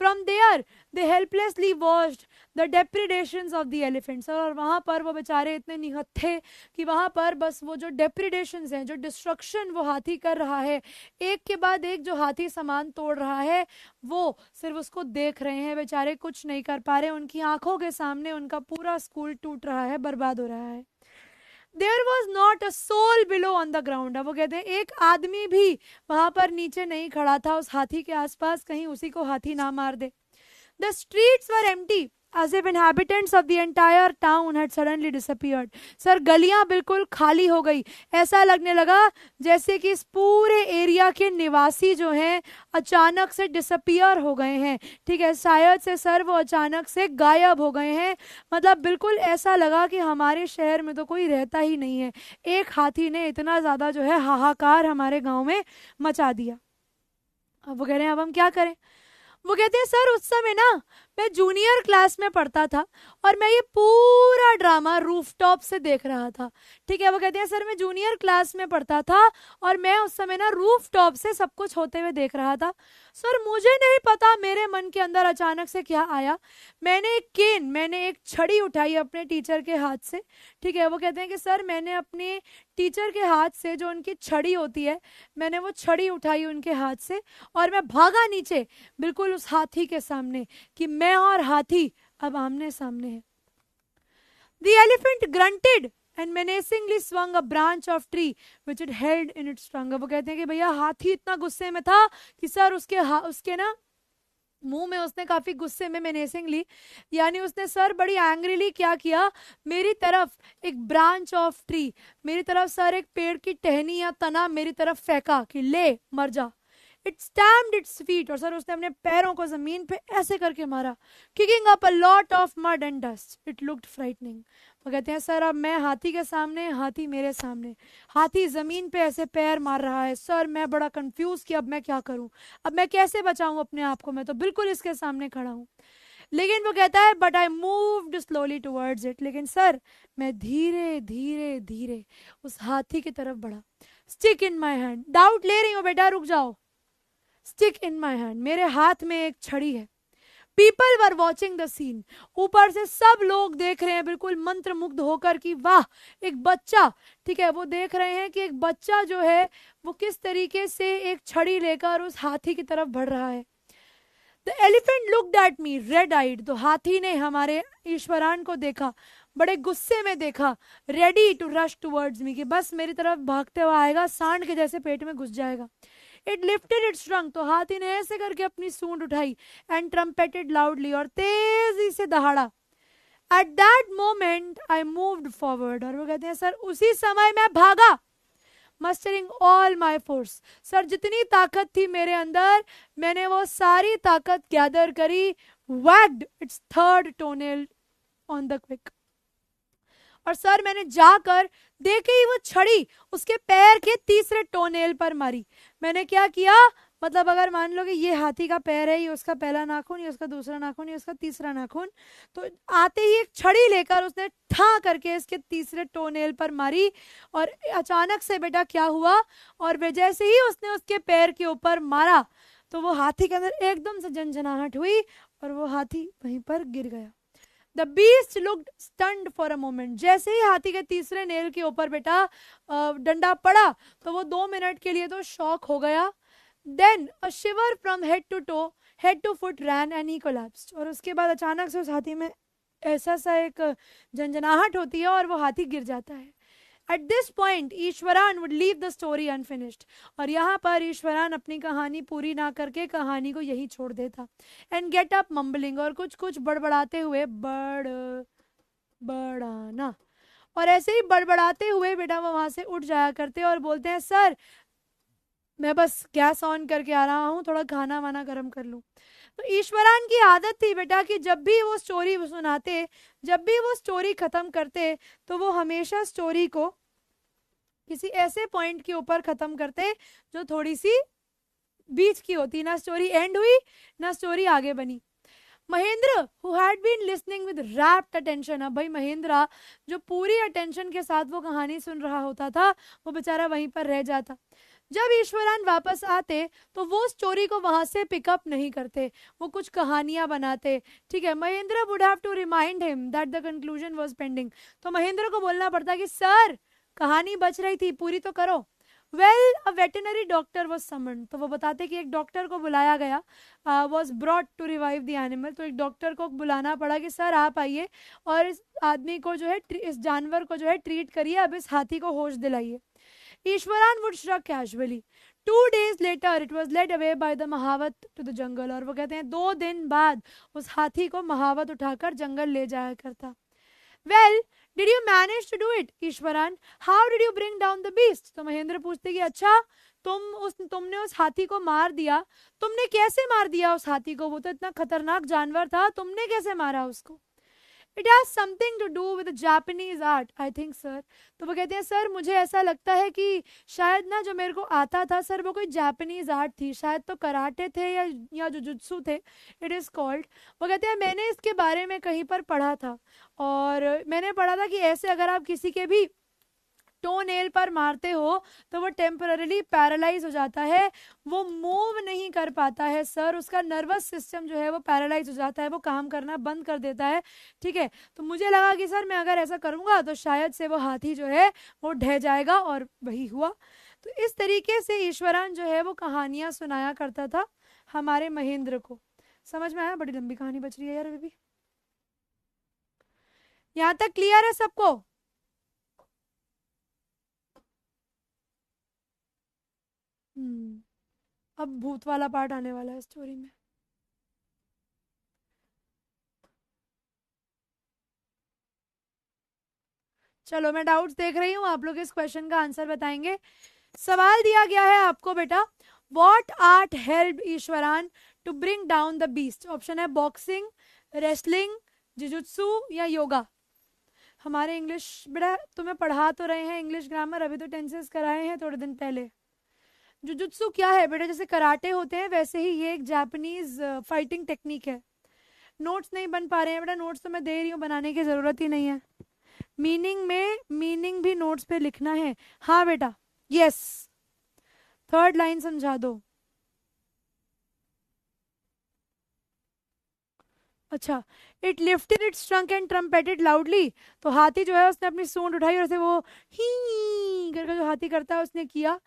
Speaker 1: From there, they helplessly watched the depredations of the elephants. और वहाँ पर वो बेचारे इतने निहत्थे थे कि वहाँ पर बस वो जो depredations हैं, जो destruction वो हाथी कर रहा है, एक के बाद एक जो हाथी सामान तोड़ रहा है, वो सिर्फ उसको देख रहे हैं. बेचारे कुछ नहीं कर पा रहे. उनकी आंखों के सामने उनका पूरा स्कूल टूट रहा है, बर्बाद हो रहा है. There was not a soul below on the ground. अब वो कहते हैं एक आदमी भी वहां पर नीचे नहीं खड़ा था उस हाथी के आसपास, कहीं उसी को हाथी ना मार दे. The streets were empty, as if inhabitants of the entire town had suddenly disappeared. Sir गलियां बिल्कुल खाली हो गई. ऐसा लगने लगा जैसे कि इस पूरे एरिया के निवासी जो हैं अचानक से डिसअपियर हो गए हैं. ठीक है, शायद से सर वो अचानक से गायब हो गए हैं. मतलब बिल्कुल ऐसा लगा कि हमारे शहर में तो कोई रहता ही नहीं है. एक हाथी ने इतना ज़्यादा जो है हाहाकार हमारे गाँव में मचा दिया. अब वो कह रहे हैं अब हम क्या करें? वो कहते हैं सर उस समय ना मैं जूनियर क्लास में पढ़ता था और मैं ये पूरा ड्रामा रूफटॉप से देख रहा था. ठीक है, वो कहते हैं सर मैं जूनियर क्लास में पढ़ता था और मैं उस समय ना रूफटॉप से सब कुछ होते हुए देख रहा था. सर मुझे नहीं पता मेरे मन के अंदर अचानक से क्या आया. मैंने एक छड़ी उठाई अपने टीचर के हाथ से. ठीक है, वो कहते हैं कि सर मैंने अपने टीचर के हाथ से जो उनकी छड़ी होती है, मैंने वो छड़ी उठाई उनके हाथ से और मैं भागा नीचे बिल्कुल उस हाथी के सामने कि मैं और हाथी अब आमने सामने हैं. The elephant grunted and menacingly swung a branch of tree which it held in its trunk. वो कहते हैं कि भैया हाथी इतना गुस्से में था कि सर उसके ना मुंह में उसने काफी गुस्से में मेनेसिंगली यानी उसने सर बड़ी एंग्रीली क्या किया, मेरी तरफ एक ब्रांच ऑफ ट्री, मेरी तरफ सर एक पेड़ की टहनी या तना मेरी तरफ फेंका कि ले मर जा. It stamped its feet और सर उसने अपने पैरों को जमीन पे ऐसे करके मारा. Kicking up a lot of mud and dust. It looked frightening. वो कहते हैं सर अब मैं हाथी के सामने, हाथी मेरे सामने, हाथी जमीन पे ऐसे पैर मार रहा है. सर मैं बड़ा कंफ्यूज कि अब मैं क्या करूं, अब मैं कैसे बचाऊं अपने आप को, मैं तो बिल्कुल इसके सामने खड़ा हूं. लेकिन वो कहता है but I moved slowly towards it. लेकिन सर मैं धीरे धीरे धीरे उस हाथी की तरफ बढ़ा. Stick in my hand. Doubt ले रही हूँ बेटा, रुक जाओ. स्टिक इन माई हैंड, मेरे हाथ में एक छड़ी है. People were watching the scene. ऊपर से सब लोग देख रहे हैं बिल्कुल मंत्रमुग्ध होकर कि वाह एक बच्चा. ठीक है, वो देख रहे हैं कि एक बच्चा जो है वो किस तरीके से एक छड़ी लेकर उस हाथी की तरफ बढ़ रहा है. The elephant looked at me red eyed. तो हाथी ने हमारे ईश्वरान को देखा, बड़े गुस्से में देखा, ready to rush towards me कि बस मेरी तरफ भागते हुआ आएगा, सांड के जैसे पेट में घुस जाएगा. It lifted its trunk. तो हाथी ने ऐसे करके अपनी सूंड उठाई and trumpeted loudly और तेजी से दहाड़ा. At that moment I moved forward. और वो कहते हैं सर उसी समय मैं भागा. Mustering all my force. Sir जितनी ताकत थी मेरे अंदर मैंने वो सारी ताकत गैदर करी. Wagged its third toenail on the quick. और सर मैंने जाकर देखे ही वो छड़ी उसके पैर के तीसरे टोनेल पर मारी. मैंने क्या किया, मतलब अगर मान लो कि ये हाथी का पैर है, ये उसका पहला नाखून, ये उसका दूसरा नाखून, ये उसका तीसरा नाखून, तो आते ही एक छड़ी लेकर उसने ठा करके इसके तीसरे टोनेल पर मारी. और अचानक से बेटा क्या हुआ, और वे जैसे ही उसने उसके पैर के ऊपर मारा तो वो हाथी के अंदर एकदम से झंझनाहट हुई और वो हाथी वहीं पर गिर गया. The beast looked stunned for a moment. जैसे ही हाथी के तीसरे नेल के ऊपर बेटा डंडा पड़ा तो वो 2 मिनट के लिए तो शॉक हो गया. Then a shiver from head to foot ran and he collapsed. और उसके बाद अचानक से उस हाथी में ऐसा सा एक झंझनाहट होती है और वो हाथी गिर जाता है. At this point, ईश्वरान would leave the story unfinished. और यहाँ पर ईश्वरान अपनी कहानी पूरी ना करके कहानी को यही छोड़ देता. And get up mumbling. और कुछ बड़बड़ाते हुए बड़ाना. और ऐसे ही बड़बड़ाते हुए बेटा वो वहां से उठ जाया करते और बोलते हैं सर मैं बस गैस ऑन करके आ रहा हूँ, थोड़ा खाना वाना गर्म कर लूँ. तो ईश्वरान की आदत थी बेटा कि जब भी वो स्टोरी सुनाते, जब भी वो स्टोरी खत्म करते तो वो हमेशा स्टोरी को किसी ऐसे पॉइंट के ऊपर खत्म करते जो थोड़ी सी बीच की होती, ना स्टोरी एंड हुई ना स्टोरी आगे बनी। Mahendra who had been listening with rapt attention, अब भाई महेंद्र जो पूरी अटेंशन के साथ वो कहानी सुन रहा होता था, वो बेचारा वहीं पर रह जाता। जब ईश्वरान वापस आते तो वो स्टोरी को वहां से पिकअप नहीं करते, वो कुछ कहानियां बनाते। ठीक है, Mahendra would have to remind him that the conclusion was pending, तो महेंद्र को बोलना पड़ता कि सर कहानी बच रही थी, पूरी तो करो। Well a veterinary doctor was summoned, तो वो बताते कि एक डॉक्टर को बुलाया गया, was brought to revive the animal, तो एक डॉक्टर को बुलाना पड़ा कि सर आप आइए और इस आदमी को जो है, इस जानवर को जो है ट्रीट करिए, अब इस हाथी को होश दिलाइए। Iswaran would shrug casually. 2 days later it was led away by the महावत to the jungle, और वो कहते हैं 2 दिन बाद उस हाथी को महावत उठाकर जंगल ले जाया करता। Well did you manage to do it Iswaran, how did you bring down the beast, तो महेंद्र पूछते कि अच्छा तुमने उस हाथी को मार दिया, तुमने कैसे मार दिया उस हाथी को, वो तो इतना खतरनाक जानवर था, तुमने कैसे मारा उसको। It has something to do with Japanese art I think sir, तो वो कहते हैं सर मुझे ऐसा लगता है कि शायद ना जो मेरे को आता था सर वो कोई जापानीज आर्ट थी, शायद तो कराटे थे या जुजुत्सु थे, इट इज़ कॉल्ड। वो कहते हैं मैंने इसके बारे में कहीं पर पढ़ा था, और मैंने पढ़ा था कि ऐसे अगर आप किसी के भी टो नेल पर मारते हो तो वो टेम्पररीली पैरालाइज हो जाता है, वो मूव नहीं कर पाता है सर, उसका नर्वस सिस्टम जो है वो पैरालाइज हो जाता है, वो काम करना बंद कर देता है। ठीक है, तो मुझे लगा कि सर मैं अगर ऐसा करूंगा तो शायद से वो हाथी जो है वो ढह जाएगा, और वही हुआ। तो इस तरीके से ईश्वरान जो है वो कहानियां सुनाया करता था हमारे महेंद्र को। समझ में आया, बड़ी लंबी कहानी बच रही है यार अभी भी। यहाँ तक क्लियर है सबको। हम्म, अब भूत वाला पार्ट आने वाला है स्टोरी में। चलो मैं डाउट्स देख रही हूँ, आप लोग इस क्वेश्चन का आंसर बताएंगे। सवाल दिया गया है आपको बेटा, what art help Iswaran to bring down the beast, option है बॉक्सिंग, रेसलिंग, जिजुत्सु या योगा। हमारे इंग्लिश बेटा तुम्हें पढ़ा तो रहे हैं इंग्लिश ग्रामर, अभी तो टेंसेस कराए हैं थोड़े दिन पहले। जुजुत्सु क्या है बेटा, जैसे कराटे होते हैं वैसे ही ये एक जापानीज फाइटिंग टेक्निक है। नोट्स नहीं बन पा रहे हैं बेटा, नोट्स तो मैं दे रही हूँ, बनाने की जरूरत ही नहीं है। मीनिंग में मीनिंग भी नोट्स पे लिखना है। हाँ बेटा, यस, थर्ड लाइन समझा दो। अच्छा, it lifted its trunk and trumpeted loudly, तो हाथी जो है उसने अपनी सूंड उठाई और ऐसे वो ही करके जो हाथी करता है उसने किया।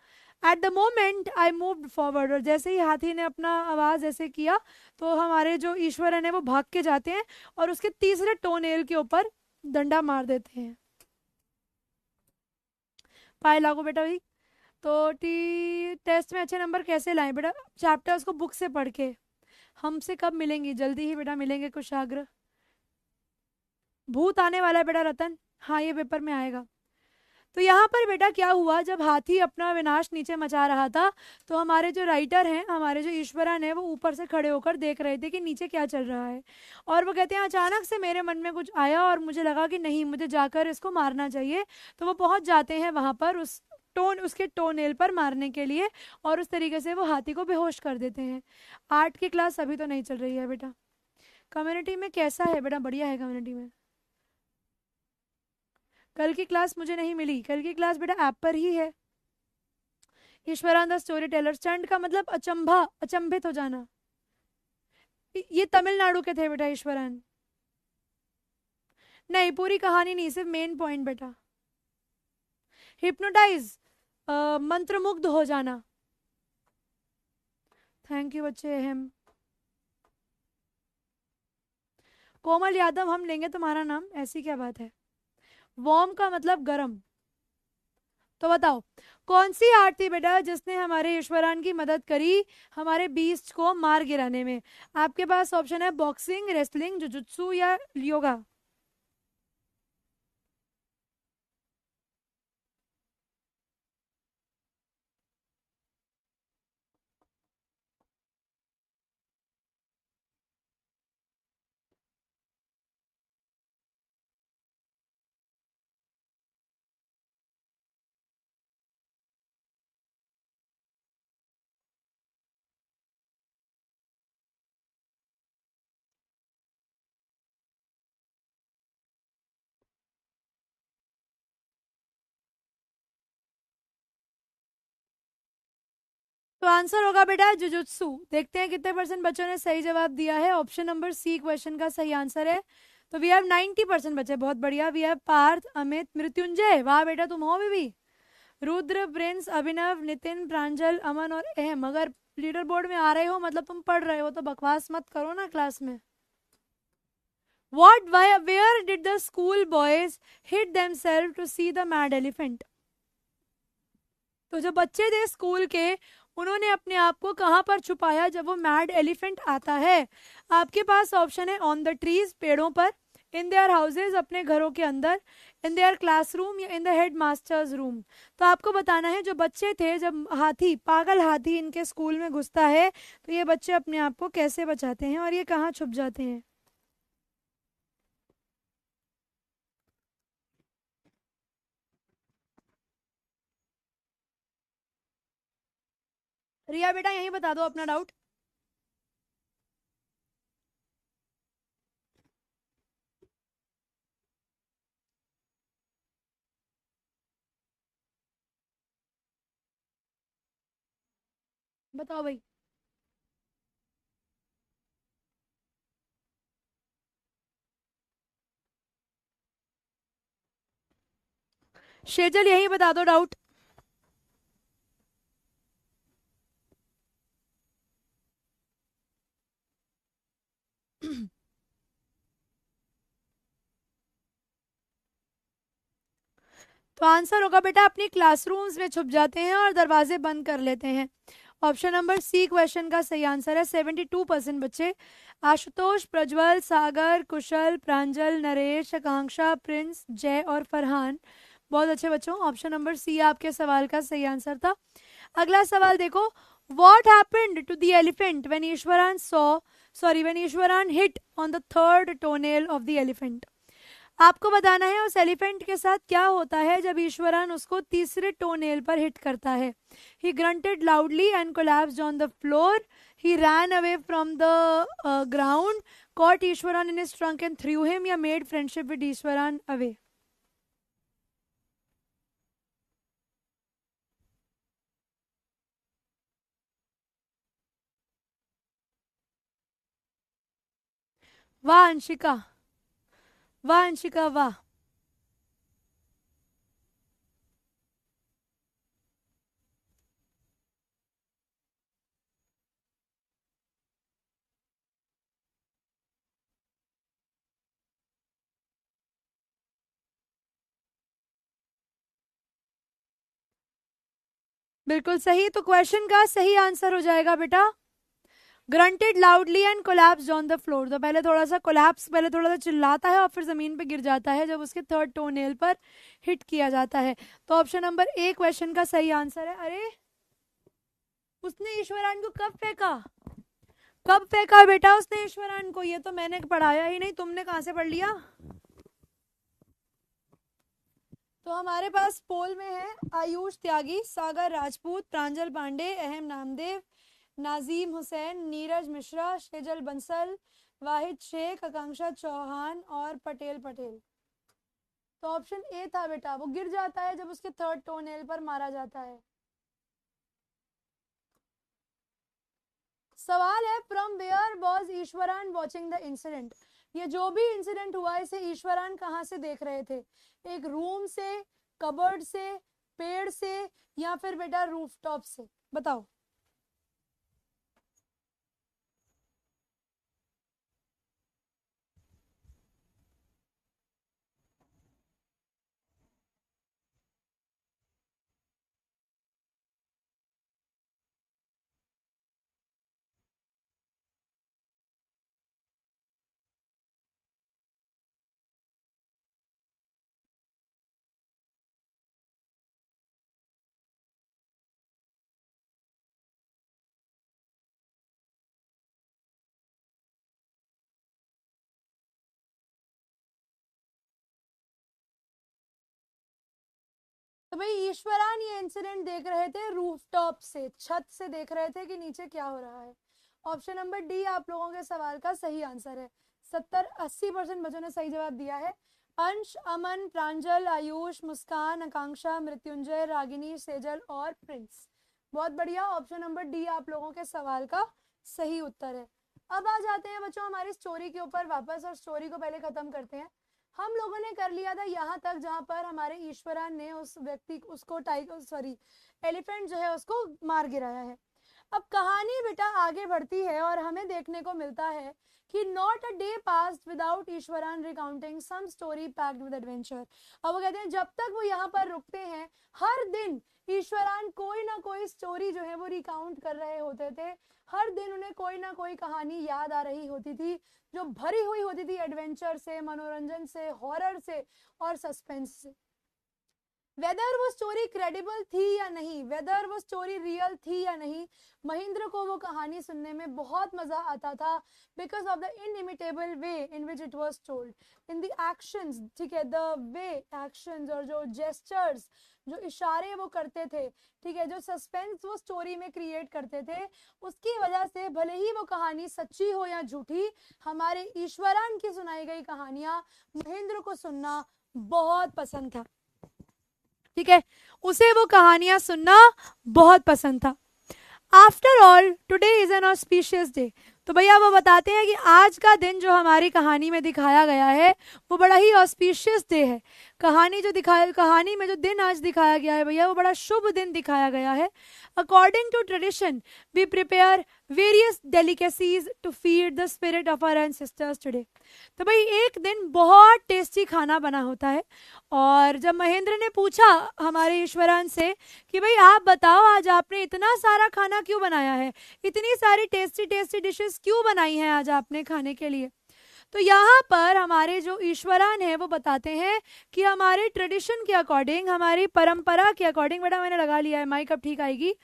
Speaker 1: At the moment I moved forward, और जैसे ही हाथी ने अपना आवाज ऐसे किया तो हमारे जो ईश्वरन है वो भाग के जाते हैं और उसके तीसरे टोनेल के ऊपर डंडा मार देते हैं। पाए लागू बेटा भाई। तो टेस्ट में अच्छे नंबर कैसे लाएं बेटा, चैप्टर उसको बुक से पढ़ के। हमसे कब मिलेंगी, जल्दी ही बेटा मिलेंगे कुशाग्र। भूत आने वाला है बेटा रतन, हाँ ये पेपर में आएगा। तो यहाँ पर बेटा क्या हुआ, जब हाथी अपना विनाश नीचे मचा रहा था तो हमारे जो राइटर हैं, हमारे जो ईश्वरन है, वो ऊपर से खड़े होकर देख रहे थे कि नीचे क्या चल रहा है। और वो कहते हैं अचानक से मेरे मन में कुछ आया और मुझे लगा कि नहीं, मुझे जाकर इसको मारना चाहिए। तो वो पहुंच जाते हैं वहां पर उस उसके टोनेल पर मारने के लिए, और उस तरीके से वो हाथी को बेहोश कर देते हैं। आर्ट की क्लास अभी तो नहीं चल रही है बेटा। कम्युनिटी में कैसा है बेटा, बढ़िया है कम्युनिटी में। कल की क्लास मुझे नहीं मिली, कल की क्लास बेटा ऐप पर ही है। ईश्वरान द स्टोरी टेलर, स्टंट का मतलब अचंभा, अचंभित हो जाना। ये तमिलनाडु के थे बेटा ईश्वरान। नहीं पूरी कहानी नहीं, सिर्फ मेन पॉइंट बेटा। हिप्नोटाइज, मंत्रमुग्ध हो जाना। थैंक यू बच्चे अहम। कोमल यादव हम लेंगे तुम्हारा नाम, ऐसी क्या बात है। वार्म का मतलब गर्म। तो बताओ कौन सी आर्ट थी बेटा जिसने हमारे ईश्वरान की मदद करी हमारे बीस्ट को मार गिराने में। आपके पास ऑप्शन है बॉक्सिंग, रेसलिंग, जुजुत्सु या योगा। तो आंसर होगा बेटा जुजुत्सु। देखते हैं कितने परसेंट बच्चों ने सही जवाब दिया है। ऑप्शन नंबर सी क्वेश्चन का सही आंसर है। तो वी हैव 90% बच्चे, बहुत बढ़िया। वी हैव पार्थ, अमित, मृत्युंजय, वाह बेटा तुम हो भी। रुद्र, प्रिंस, अभिनव, नितिन, प्रांजल, अमन और अहम। अगर लीडर बोर्ड में आ रहे हो मतलब तुम पढ़ रहे हो, तो बकवास मत करो ना क्लास में। Where did the school boys hid themselves to see the mad elephant? तो जो बच्चे थे स्कूल के, उन्होंने अपने आप को कहाँ पर छुपाया जब वो मैड एलिफेंट आता है? आपके पास ऑप्शन है ऑन द ट्रीज, पेड़ों पर, इन देयर हाउसेज, अपने घरों के अंदर, इन देयर क्लासरूम या in the head masters room. तो आपको बताना है जो बच्चे थे, जब हाथी, पागल हाथी इनके स्कूल में घुसता है तो ये बच्चे अपने आप को कैसे बचाते हैं और ये कहाँ छुप जाते हैं? रिया बेटा यही बता दो अपना डाउट। बताओ भाई। शेजल यही बता दो डाउट। तो आंसर होगा बेटा अपनी क्लासरूम्स में छुप जाते हैं और दरवाजे बंद कर लेते हैं। ऑप्शन नंबर सी क्वेश्चन का सही आंसर है। 72% बच्चे। आशुतोष, प्रज्वल, सागर, कुशल, प्रांजल, नरेश, आकांक्षा, प्रिंस, जय और फरहान, बहुत अच्छे बच्चों। ऑप्शन नंबर सी आपके सवाल का सही आंसर था। अगला सवाल देखो। What happened to the elephant when Iswaran hit on the third toenail of the elephant? आपको बताना है उस एलिफेंट के साथ क्या होता है जब ईश्वरन उसको तीसरे टोनेल पर हिट करता है। He grunted loudly and collapsed on the floor, he ran away from the ground, caught Iswaran in his trunk and threw him, या made friendship with Iswaran away. वाह अंशिका, वाह अंशिका वाह। बिल्कुल सही। तो क्वेश्चन का सही आंसर हो जाएगा बेटा granted loudly and collapsed on the floor. तो पहले थोड़ा सा चिल्लाता है और फिर जमीन पे गिर जाता है जब उसके थर्ड टोनेल पर हिट किया जाता है। तो ऑप्शन नंबर ए क्वेश्चन का सही आंसर है। अरे उसने ईश्वरान को कब फेंका? कब फेंका बेटा उसने ईश्वरान को? ये तो मैंने पढ़ाया ही नहीं, तुमने कहाँ से पढ़ लिया? तो हमारे पास पोल में है आयुष त्यागी, सागर राजपूत, प्रांजल पांडे, अहम नामदेव, नाजीम हुसैन, नीरज मिश्रा, शेजल बंसल, वाहिद शेख, आकांक्षा चौहान और पटेल पटेल। तो ऑप्शन ए था बेटा, वो गिर जाता है जब उसके थर्ड टोनेल पर मारा जाता है। सवाल है from where was Iswaran watching the incident? ये जो भी इंसिडेंट हुआ इसे ईश्वरान कहाँ से देख रहे थे? एक रूम से, कबर्ड से, पेड़ से, या फिर बेटा रूफटॉप से? बताओ। तो भाई ईश्वरान ये इंसिडेंट देख रहे थे रूफटॉप से, छत से देख रहे थे कि नीचे क्या हो रहा है। ऑप्शन नंबर डी आप लोगों के सवाल का सही आंसर है। 70-80% बच्चों ने सही जवाब दिया है। अंश, अमन, प्रांजल, आयुष, मुस्कान, आकांक्षा, मृत्युंजय, रागिनी, सेजल और प्रिंस, बहुत बढ़िया, ऑप्शन नंबर डी आप लोगों के सवाल का सही उत्तर है। अब आ जाते हैं बच्चों हमारी स्टोरी के ऊपर वापस, और स्टोरी को पहले खत्म करते हैं। हम लोगों ने कर लिया था यहाँ तक जहां पर हमारे ईश्वरान ने उस व्यक्ति उसको एलिफेंट जो है उसको मार गिराया है। अब कहानी बेटा आगे बढ़ती है और हमें देखने को मिलता है कि not a day passed without Iswaran recounting some story packed with adventure. अब वो कहते हैं जब तक वो यहाँ पर रुकते हैं हर दिन ईश्वरान कोई ना कोई स्टोरी जो है वो रिकाउंट कर रहे होते थे। हर दिन उन्हें कोई ना कोई कहानी याद आ रही होती थी जो भरी हुई होती थी एडवेंचर से, मनोरंजन से, हॉरर से और सस्पेंस से। वेदर वो स्टोरी क्रेडिबल थी या नहीं, वेदर वो स्टोरी रियल थी या नहीं, महेंद्र को वो कहानी सुनने में बहुत मजा आता था because of the inimitable way in which it was told, in the actions, ठीक है, द वे एक्शंस और जो जेस्चर्स, जो इशारे वो करते थे, ठीक है, जो सस्पेंस वो स्टोरी में क्रिएट करते थे, उसकी वजह से भले ही वो कहानी सच्ची हो या झूठी, हमारे ईश्वरान की सुनाई गई कहानियां महेंद्र को सुनना बहुत पसंद था। ठीक है, उसे वो कहानियां सुनना बहुत पसंद था। After all today is an auspicious day. तो भैया वो बताते हैं कि आज का दिन जो हमारी कहानी में दिखाया गया है वो बड़ा ही ऑस्पिशियस डे है। कहानी में जो दिन आज दिखाया गया है भैया वो बड़ा शुभ दिन दिखाया गया है। According to tradition we prepare various delicacies to feed the spirit of our ancestors today. तो भाई एक दिन बहुत टेस्टी खाना बना होता है, और जब महेंद्र ने पूछा हमारे ईश्वरान से कि भाई आप बताओ आज आपने इतना सारा खाना क्यों बनाया है, इतनी सारी टेस्टी टेस्टी डिशेस क्यों बनाई हैं आज आपने खाने के लिए, तो यहाँ पर हमारे जो ईश्वरान है वो बताते हैं कि हमारे ट्रेडिशन के अकॉर्डिंग, हमारी परंपरा के अकॉर्डिंग, बेटा मैंने लगा लिया है माइक, अब ठीक आएगी,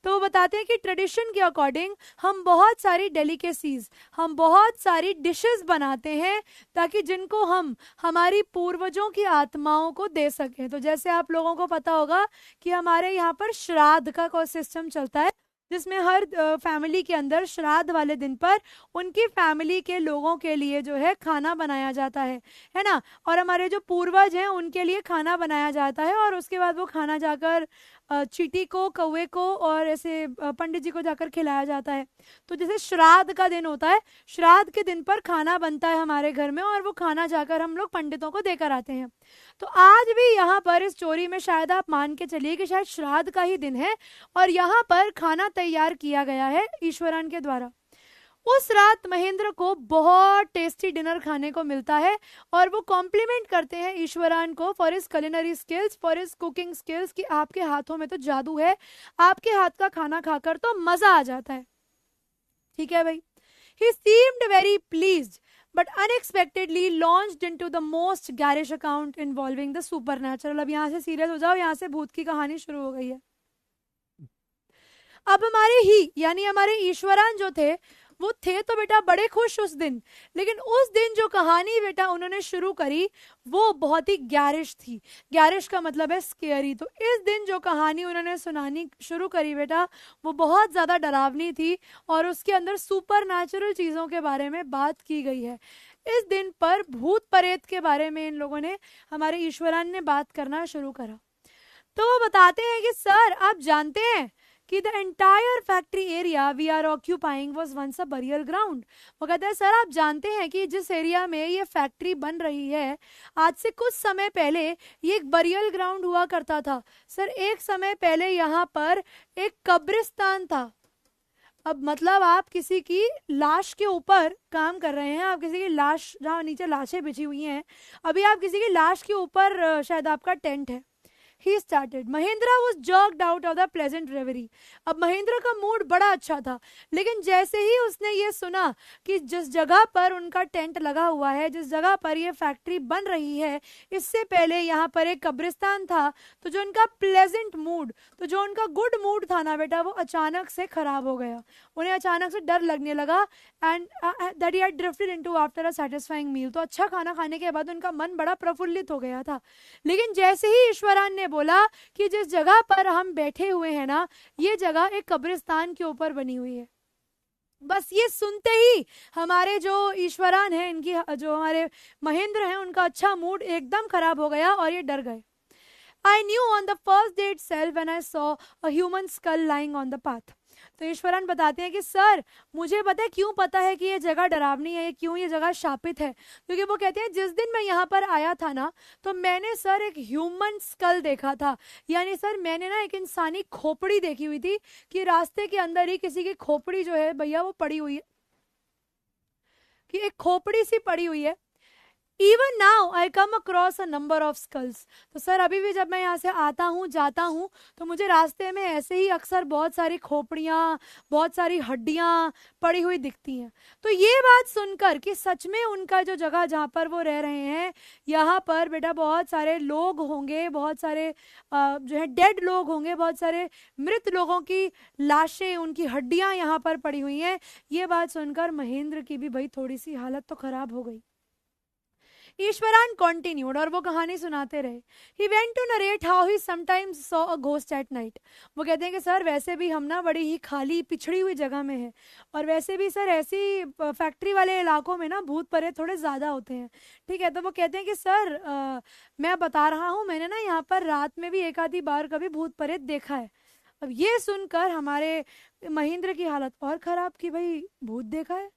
Speaker 1: तो वो बताते हैं कि ट्रेडिशन के अकॉर्डिंग हम बहुत सारी डेलिकेसीज, हम बहुत सारी डिशेस बनाते हैं ताकि जिनको हम हमारी पूर्वजों की आत्माओं को दे सकें। तो जैसे आप लोगों को पता होगा कि हमारे यहाँ पर श्राद्ध का सिस्टम चलता है जिसमें हर फैमिली के अंदर श्राद्ध वाले दिन पर उनकी फैमिली के लोगों के लिए जो है खाना बनाया जाता है ना, और हमारे जो पूर्वज हैं उनके लिए खाना बनाया जाता है, और उसके बाद वो खाना जाकर चींटी को, कौवे को और ऐसे पंडित जी को जाकर खिलाया जाता है। तो जैसे श्राद्ध का दिन होता है, श्राद्ध के दिन पर खाना बनता है हमारे घर में और वो खाना जाकर हम लोग पंडितों को देकर आते हैं। तो आज भी यहाँ पर इस स्टोरी में शायद आप मान के चलिए कि शायद श्राद्ध का ही दिन है और यहाँ पर खाना तैयार किया गया है ईश्वरान के द्वारा। उस रात महेंद्र को बहुत टेस्टी डिनर खाने को मिलता है और वो कॉम्प्लीमेंट करते हैं ईश्वरान को for his culinary skills, for his cooking skills, कि आपके हाथों में तो जादू है, आपके हाथ का खाना खाकर तो मजा आ जाता है। ठीक है भाई। He seemed very pleased but unexpectedly launched into the most garish account involving the supernatural। अब यहाँ से सीरियस हो जाओ, यहाँ से भूत की कहानी शुरू हो गई है। अब हमारे ही यानी हमारे ईश्वरान जो थे वो थे तो बेटा बड़े खुश उस दिन, लेकिन उस दिन जो कहानी बेटा उन्होंने शुरू करी वो बहुत ही गैरिश थी। गैरिश का मतलब है स्केरी। तो इस दिन जो कहानी उन्होंने सुनानी शुरू करी बेटा वो बहुत ज़्यादा डरावनी थी और उसके अंदर सुपर नेचुरल चीज़ों के बारे में बात की गई है। इस दिन पर भूत प्रेत के बारे में इन लोगों ने, हमारे ईश्वरान ने बात करना शुरू करा। तो वो बताते हैं कि सर आप जानते हैं कि the entire factory area we are occupying was once a burial ground. वो कहते हैं सर आप जानते हैं कि जिस एरिया में ये फैक्ट्री बन रही है आज से कुछ समय पहले ये एक बरियल ग्राउंड हुआ करता था। सर एक समय पहले यहाँ पर एक कब्रिस्तान था। अब मतलब आप किसी की लाश के ऊपर काम कर रहे हैं, आप किसी की लाश, जहाँ नीचे लाशें बिछी हुई हैं, अभी आप किसी की लाश के ऊपर शायद आपका टेंट है। He started. Mahendra was jerked out of the pleasant reverie. अब महेंद्र का मूड बड़ा अच्छा था, लेकिन जैसे ही उसने ये सुना कि जिस जगह पर उनका टेंट लगा हुआ है, जिस जगह पर ये फैक्ट्री बन रही है, इससे पहले यहाँ पर एक कब्रिस्तान था, तो जो उनका प्लेजेंट मूड, तो जो उनका गुड मूड था ना बेटा, वो अचानक से खराब हो गया। उन्हें अचानक से डर लगने लगा and that he had drifted into after a satisfying meal. तो अच्छा खाना खाने के बाद उनका मन बड़ा प्रफुल्लित हो गया था, लेकिन जैसे ही ईश्वरान ने बोला कि जिस जगह पर हम बैठे हुए हैं ना, ये जगह एक कब्रिस्तान के ऊपर बनी हुई है, बस ये सुनते ही हमारे जो ईश्वरान हैं, इनकी जो हमारे महेंद्र हैं, उनका अच्छा मूड एकदम खराब हो गया और ये डर गए। I knew on the first day itself when I saw a human skull lying on the path. तो ईश्वरन बताते हैं कि सर मुझे पता है, क्यों पता है कि ये जगह डरावनी है, क्यों ये जगह शापित है, क्योंकि वो कहते हैं जिस दिन मैं यहाँ पर आया था ना, तो मैंने सर एक ह्यूमन स्कल देखा था। यानी सर मैंने ना एक इंसानी खोपड़ी देखी हुई थी, कि रास्ते के अंदर ही किसी की खोपड़ी जो है भैया वो पड़ी हुई है, कि एक खोपड़ी सी पड़ी हुई है। Even now I come across a number of skulls. तो सर अभी भी जब मैं यहाँ से आता हूँ जाता हूँ, तो मुझे रास्ते में ऐसे ही अक्सर बहुत सारी खोपड़ियाँ, बहुत सारी हड्डियाँ पड़ी हुई दिखती हैं। तो ये बात सुनकर कि सच में उनका जो जगह जहाँ पर वो रह रहे हैं, यहाँ पर बेटा बहुत सारे लोग होंगे, बहुत सारे जो है डेड लोग होंगे, बहुत सारे मृत लोगों की लाशें, उनकी हड्डियाँ यहाँ पर पड़ी हुई हैं। ये बात सुनकर महेंद्र की भी भाई थोड़ी सी हालत तो खराब हो गई। ईश्वरान continued, और वो कहानी सुनाते रहे। He went to narrate how he sometimes saw a ghost at night. वो कहते हैं कि सर वैसे भी हम ना बड़ी ही खाली पिछड़ी हुई जगह में है, और वैसे भी सर ऐसी फैक्ट्री वाले इलाकों में ना भूत प्रेत थोड़े ज़्यादा होते हैं। ठीक है, तो वो कहते हैं कि सर मैं बता रहा हूँ, मैंने ना यहाँ पर रात में भी एक आधी बार कभी भूत प्रेत देखा है। अब ये सुनकर हमारे महेंद्र की हालत और ख़राब कि भाई भूत देखा है।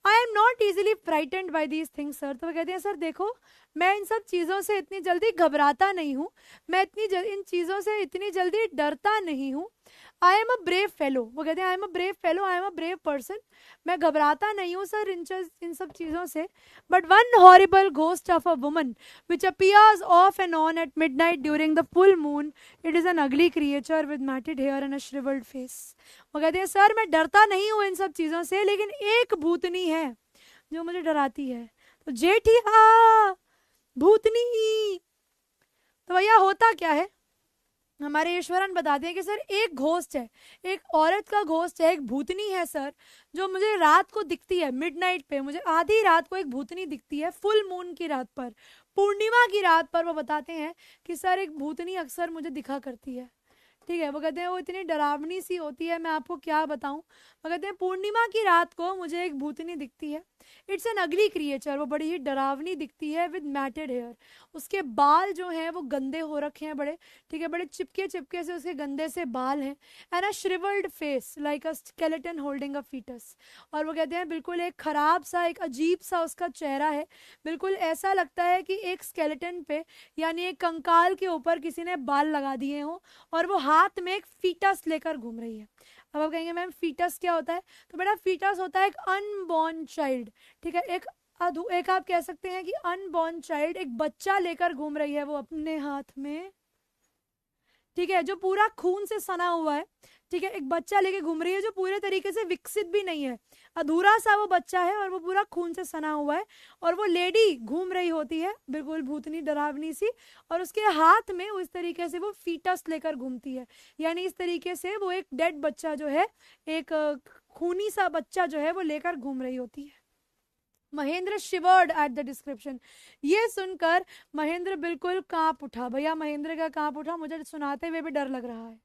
Speaker 1: I am not easily frightened by these things sir. तो वो कहते हैं सर देखो, मैं इन सब चीज़ों से इतनी जल्दी घबराता नहीं हूँ, मैं इन चीज़ों से इतनी जल्दी डरता नहीं हूँ। I am a brave fellow, वो कहते हैं I am a brave fellow, I am a brave person. मैं घबराता नहीं हूँ सर इन सब चीज़ों से। But one horrible ghost of a woman which appears off and on at midnight during the full moon, it is an ugly creature with matted hair and a shrivelled face. वो कहते हैं sir मैं डरता नहीं हूँ इन सब चीज़ों से, लेकिन एक भूतनी है जो मुझे डराती है। तो जेठिया भूतनी। तो भैया होता क्या है, हमारे ईश्वरन बताते हैं कि सर एक घोस्ट है, एक औरत का घोस्ट है, एक भूतनी है सर, जो मुझे रात को दिखती है। मिडनाइट पे मुझे आधी रात को एक भूतनी दिखती है, फुल मून की रात पर, पूर्णिमा की रात पर। वो बताते हैं कि सर एक भूतनी अक्सर मुझे दिखा करती है। ठीक है, वो कहते हैं वो इतनी डरावनी सी होती है, मैं आपको क्या बताऊं। वो कहते हैं पूर्णिमा की रात को मुझे एक भूतनी दिखती है। इट्स एन अगली क्रिएचर, वो बड़ी ही डरावनी दिखती है विद मैटेड हेयर। उसके बाल जो हैं वो गंदे हो रखे हैं बड़े, ठीक है, बड़े चिपके चिपके से उसके गंदे से बाल हैं। And a shrivelled face like a skeleton holding a foetus. और वो कहते हैं बिल्कुल एक खराब सा, एक अजीब सा उसका चेहरा है। बिल्कुल ऐसा लगता है कि एक स्केलेटन पे, यानी एक कंकाल के ऊपर किसी ने बाल लगा दिए हों, और वो हाथ में एक फीटस लेकर घूम रही है। अब आप कहेंगे मैम फीटस क्या होता है, तो बेटा फीटस होता है एक अनबॉर्न चाइल्ड। ठीक है, एक आप कह सकते हैं कि अनबॉर्न चाइल्ड, एक बच्चा लेकर घूम रही है वो अपने हाथ में। ठीक है, जो पूरा खून से सना हुआ है। ठीक है, एक बच्चा लेके घूम रही है जो पूरे तरीके से विकसित भी नहीं है, अधूरा सा वो बच्चा है, और वो पूरा खून से सना हुआ है। और वो लेडी घूम रही होती है बिल्कुल भूतनी डरावनी सी, और उसके हाथ में उस तरीके से वो फीटस लेकर घूमती है। यानी इस तरीके से वो एक डेड बच्चा जो है, एक खूनी सा बच्चा जो है वो लेकर घूम रही होती है। Mahendra शिवर्ड eight the description. ये सुनकर महेंद्र बिल्कुल कांप उठा। भैया महेंद्र का कांप उठा, मुझे सुनाते हुए भी डर लग रहा है।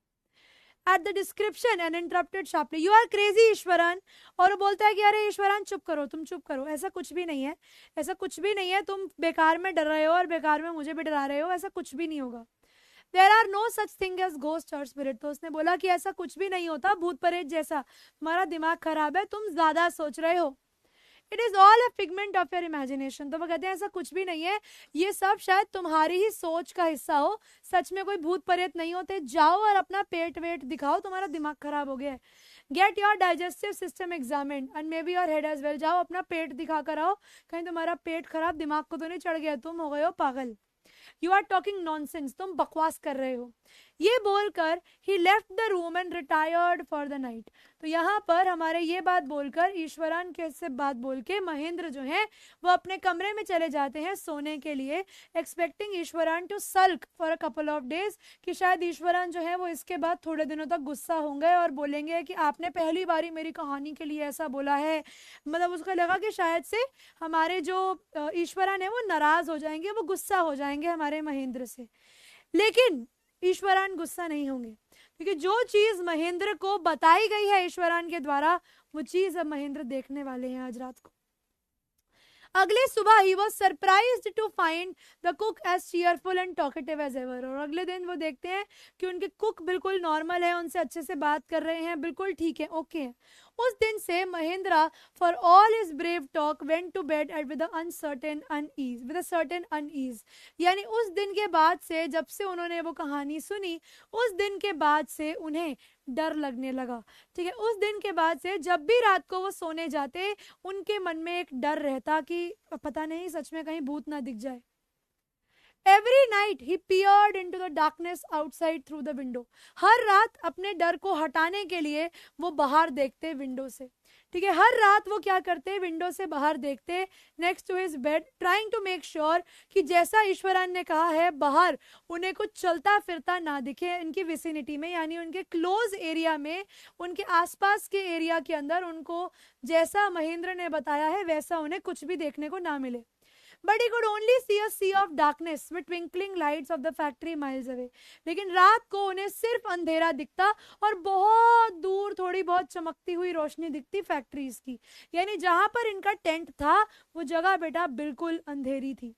Speaker 1: At the description and interrupted sharply, you are crazy Ishwaran. और वो बोलता है कि अरे ईश्वरन चुप करो, तुम चुप करो, ऐसा कुछ भी नहीं है, ऐसा कुछ भी नहीं है, तुम बेकार में डर रहे हो और बेकार में मुझे भी डरा रहे हो, ऐसा कुछ भी नहीं होगा। There are no such thing as ghost और स्पिरिट। तो उसने बोला कि ऐसा कुछ भी नहीं होता भूत प्रेत जैसा, तुम्हारा दिमाग खराब है, तुम ज्यादा सोच रहे हो। It is all a figment of your imagination. तो वो कहते हैं ऐसा कुछ भी नहीं है, ये सब शायद तुम्हारी ही सोच का हिस्सा हो, सच में कोई भूत प्रेत नहीं होते। जाओ और अपना पेट वेट दिखाओ, तुम्हारा दिमाग खराब हो गया है। Get your digestive system examine and maybe your head as well. जाओ अपना पेट दिखा कर आओ, कहीं तुम्हारा पेट खराब, दिमाग को तो नहीं चढ़ गया, तुम हो गए हो पागल। यू आर टॉकिंग नॉनसेंस, तुम बकवास कर रहे हो। ये बोलकर he left the room and retired for the night. तो यहाँ पर हमारे ये बात बोलकर, ईश्वरान के से बात बोल के महेंद्र जो है वो अपने कमरे में चले जाते हैं सोने के लिए, expecting Iswaran to sulk for a couple of days, कि शायद ईश्वरान जो है वो इसके बाद थोड़े दिनों तक गुस्सा होंगे और बोलेंगे कि आपने पहली बारी मेरी कहानी के लिए ऐसा बोला है। मतलब उसको लगा कि शायद से हमारे जो ईश्वरान है वो नाराज हो जाएंगे, वो गुस्सा हो जाएंगे हमारे महेंद्र से। लेकिन ईश्वरान गुस्सा नहीं होंगे, क्योंकि जो चीज महेंद्र को बताई गई है ईश्वरान के द्वारा, वो चीज अब महेंद्र देखने वाले हैं आज रात को। अगले सुबह he was surprised to find the cook as cheerful and talkative as ever. और अगले दिन वो देखते हैं कि उनके कुक बिल्कुल नॉर्मल है, उनसे अच्छे से बात कर रहे हैं, बिल्कुल ठीक है, ओके है। उस दिन से Mahendra for all his brave talk went to bed at with uncertain unease, with a certain unease. यानी उस दिन के बाद से, जब से उन्होंने वो कहानी सुनी, उस दिन के बाद से उन्हें डर लगने लगा। ठीक है, उस दिन के बाद से जब भी रात को वो सोने जाते, उनके मन में एक डर रहता कि पता नहीं सच में कहीं भूत ना दिख जाए। Every night he peered into the darkness outside through the window. हर रात अपने डर को हटाने के लिए वो बाहर देखते विंडो से। ठीक है, हर रात वो क्या करते, विंडो से बाहर देखते next to his bed, trying to make sure कि जैसा ईश्वरन ने कहा है बाहर उन्हें कुछ चलता फिरता ना दिखे इनकी विसिनिटी में, यानी उनके क्लोज एरिया में, उनके आसपास के एरिया के अंदर उनको जैसा महेंद्र ने बताया है वैसा उन्हें कुछ भी देखने को ना मिले। But he could only see a sea of darkness with twinkling lights of the factory miles away. लेकिन रात को उन्हें सिर्फ अंधेरा दिखता और बहुत दूर थोड़ी बहुत चमकती हुई रोशनी दिखती फैक्ट्रीज की। यानी जहां पर इनका टेंट था वो जगह बेटा बिल्कुल अंधेरी थी।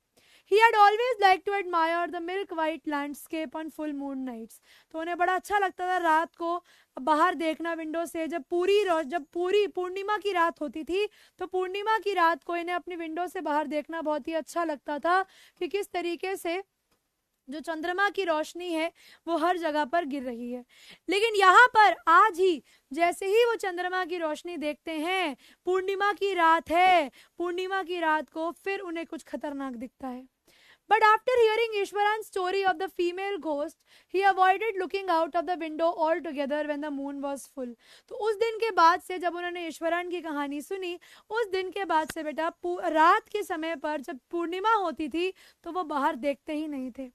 Speaker 1: He had always liked to admire the milk white landscape on full moon nights. तो उन्हें बड़ा अच्छा लगता था रात को बाहर देखना विंडो से। जब पूरी पूर्णिमा की रात होती थी तो पूर्णिमा की रात को इन्हें अपनी विंडो से बाहर देखना बहुत ही अच्छा लगता था कि किस तरीके से जो चंद्रमा की रोशनी है वो हर जगह पर गिर रही है। लेकिन यहाँ पर आज ही जैसे ही वो चंद्रमा की रोशनी देखते हैं, पूर्णिमा की रात है, पूर्णिमा की रात को फिर उन्हें कुछ खतरनाक दिखता है। But after hearing Ishwaran's story of the female ghost, he avoided looking out of the window altogether when the moon was full. तो उस दिन के बाद से जब उन्होंने ईश्वरन की कहानी सुनी, उस दिन के बाद से बेटा रात के समय पर जब पूर्णिमा होती थी तो वो बाहर देखते ही नहीं थे।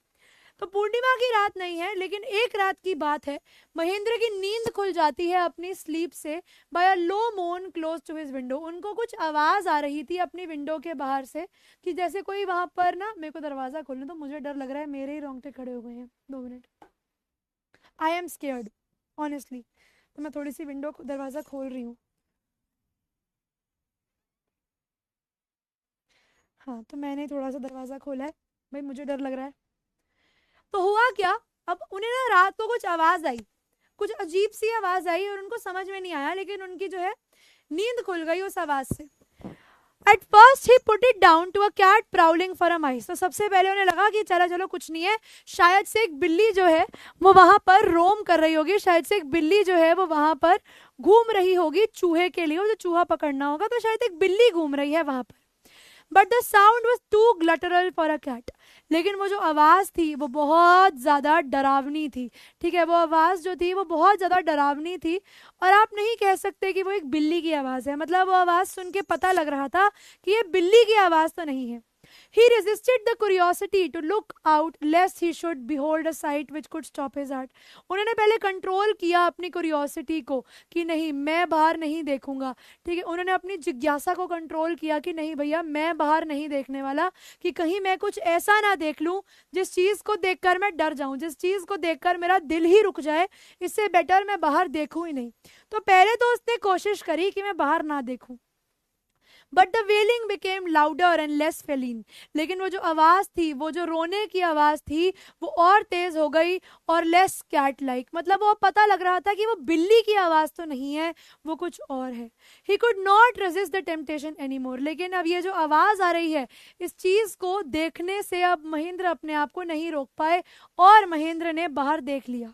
Speaker 1: तो पूर्णिमा की रात नहीं है, लेकिन एक रात की बात है, महेंद्र की नींद खुल जाती है अपनी स्लीप से बाय अ लो मोन क्लोज टू हिज विंडो। उनको कुछ आवाज आ रही थी अपनी विंडो के बाहर से कि जैसे कोई वहां पर ना, मेरे को दरवाजा खोलने तो मुझे डर लग रहा है, मेरे ही रोंगटे खड़े हो गए हैं, 2 minute, I am scared honestly. तो मैं थोड़ी सी विंडो दरवाजा खोल रही हूँ। हाँ, तो मैंने थोड़ा सा दरवाजा खोला है भाई, मुझे डर लग रहा है। तो हुआ क्या, अब उन्हें ना रात को कुछ आवाज आई, कुछ अजीब सी आवाज आई और उनको समझ में नहीं आया, लेकिन उनकी जो है नींद खुल गई उस आवाज से। At first he put it down to a cat prowling for a mice. तो सबसे पहले उन्हें लगा कि चलो कुछ नहीं है, शायद से एक बिल्ली जो है वो वहां पर रोम कर रही होगी, शायद से एक बिल्ली जो है वो वहां पर घूम रही होगी चूहे के लिए, जो चूहा पकड़ना होगा, तो शायद एक बिल्ली घूम रही है वहां पर। But the sound was too guttural for a cat. लेकिन वो जो आवाज़ थी वो बहुत ज़्यादा डरावनी थी। ठीक है, वो आवाज़ जो थी वो बहुत ज़्यादा डरावनी थी और आप नहीं कह सकते कि वो एक बिल्ली की आवाज़ है। मतलब वो आवाज़ सुन के पता लग रहा था कि ये बिल्ली की आवाज़ तो नहीं है। He resisted the curiosity to look out lest he should behold a sight which could stop his heart. उन्होंने पहले कंट्रोल किया अपनी क्यूरियोसिटी को कि नहीं मैं बाहर नहीं देखूंगा। ठीक है, उन्होंने अपनी जिज्ञासा को कंट्रोल किया कि नहीं भैया मैं बाहर नहीं देखने वाला, कि कहीं मैं कुछ ऐसा ना देख लूं जिस चीज को देखकर मैं डर जाऊं, जिस चीज को देखकर मेरा दिल ही रुक जाए, इससे बेटर मैं बाहर देखूं ही नहीं। तो पहले तो उसने कोशिश करी कि मैं बाहर ना देखूं, but the wailing became louder and less feline. लेकिन वो जो आवाज़ थी, वो जो रोने की आवाज़ थी, वो और तेज हो गई और लेस कैट लाइक। मतलब वो पता लग रहा था कि वो बिल्ली की आवाज़ तो नहीं है, वो कुछ और है। He could not resist the temptation any more. लेकिन अब ये जो आवाज़ आ रही है, इस चीज़ को देखने से अब महेंद्र अपने आप को नहीं रोक पाए और महेंद्र ने बाहर देख लिया।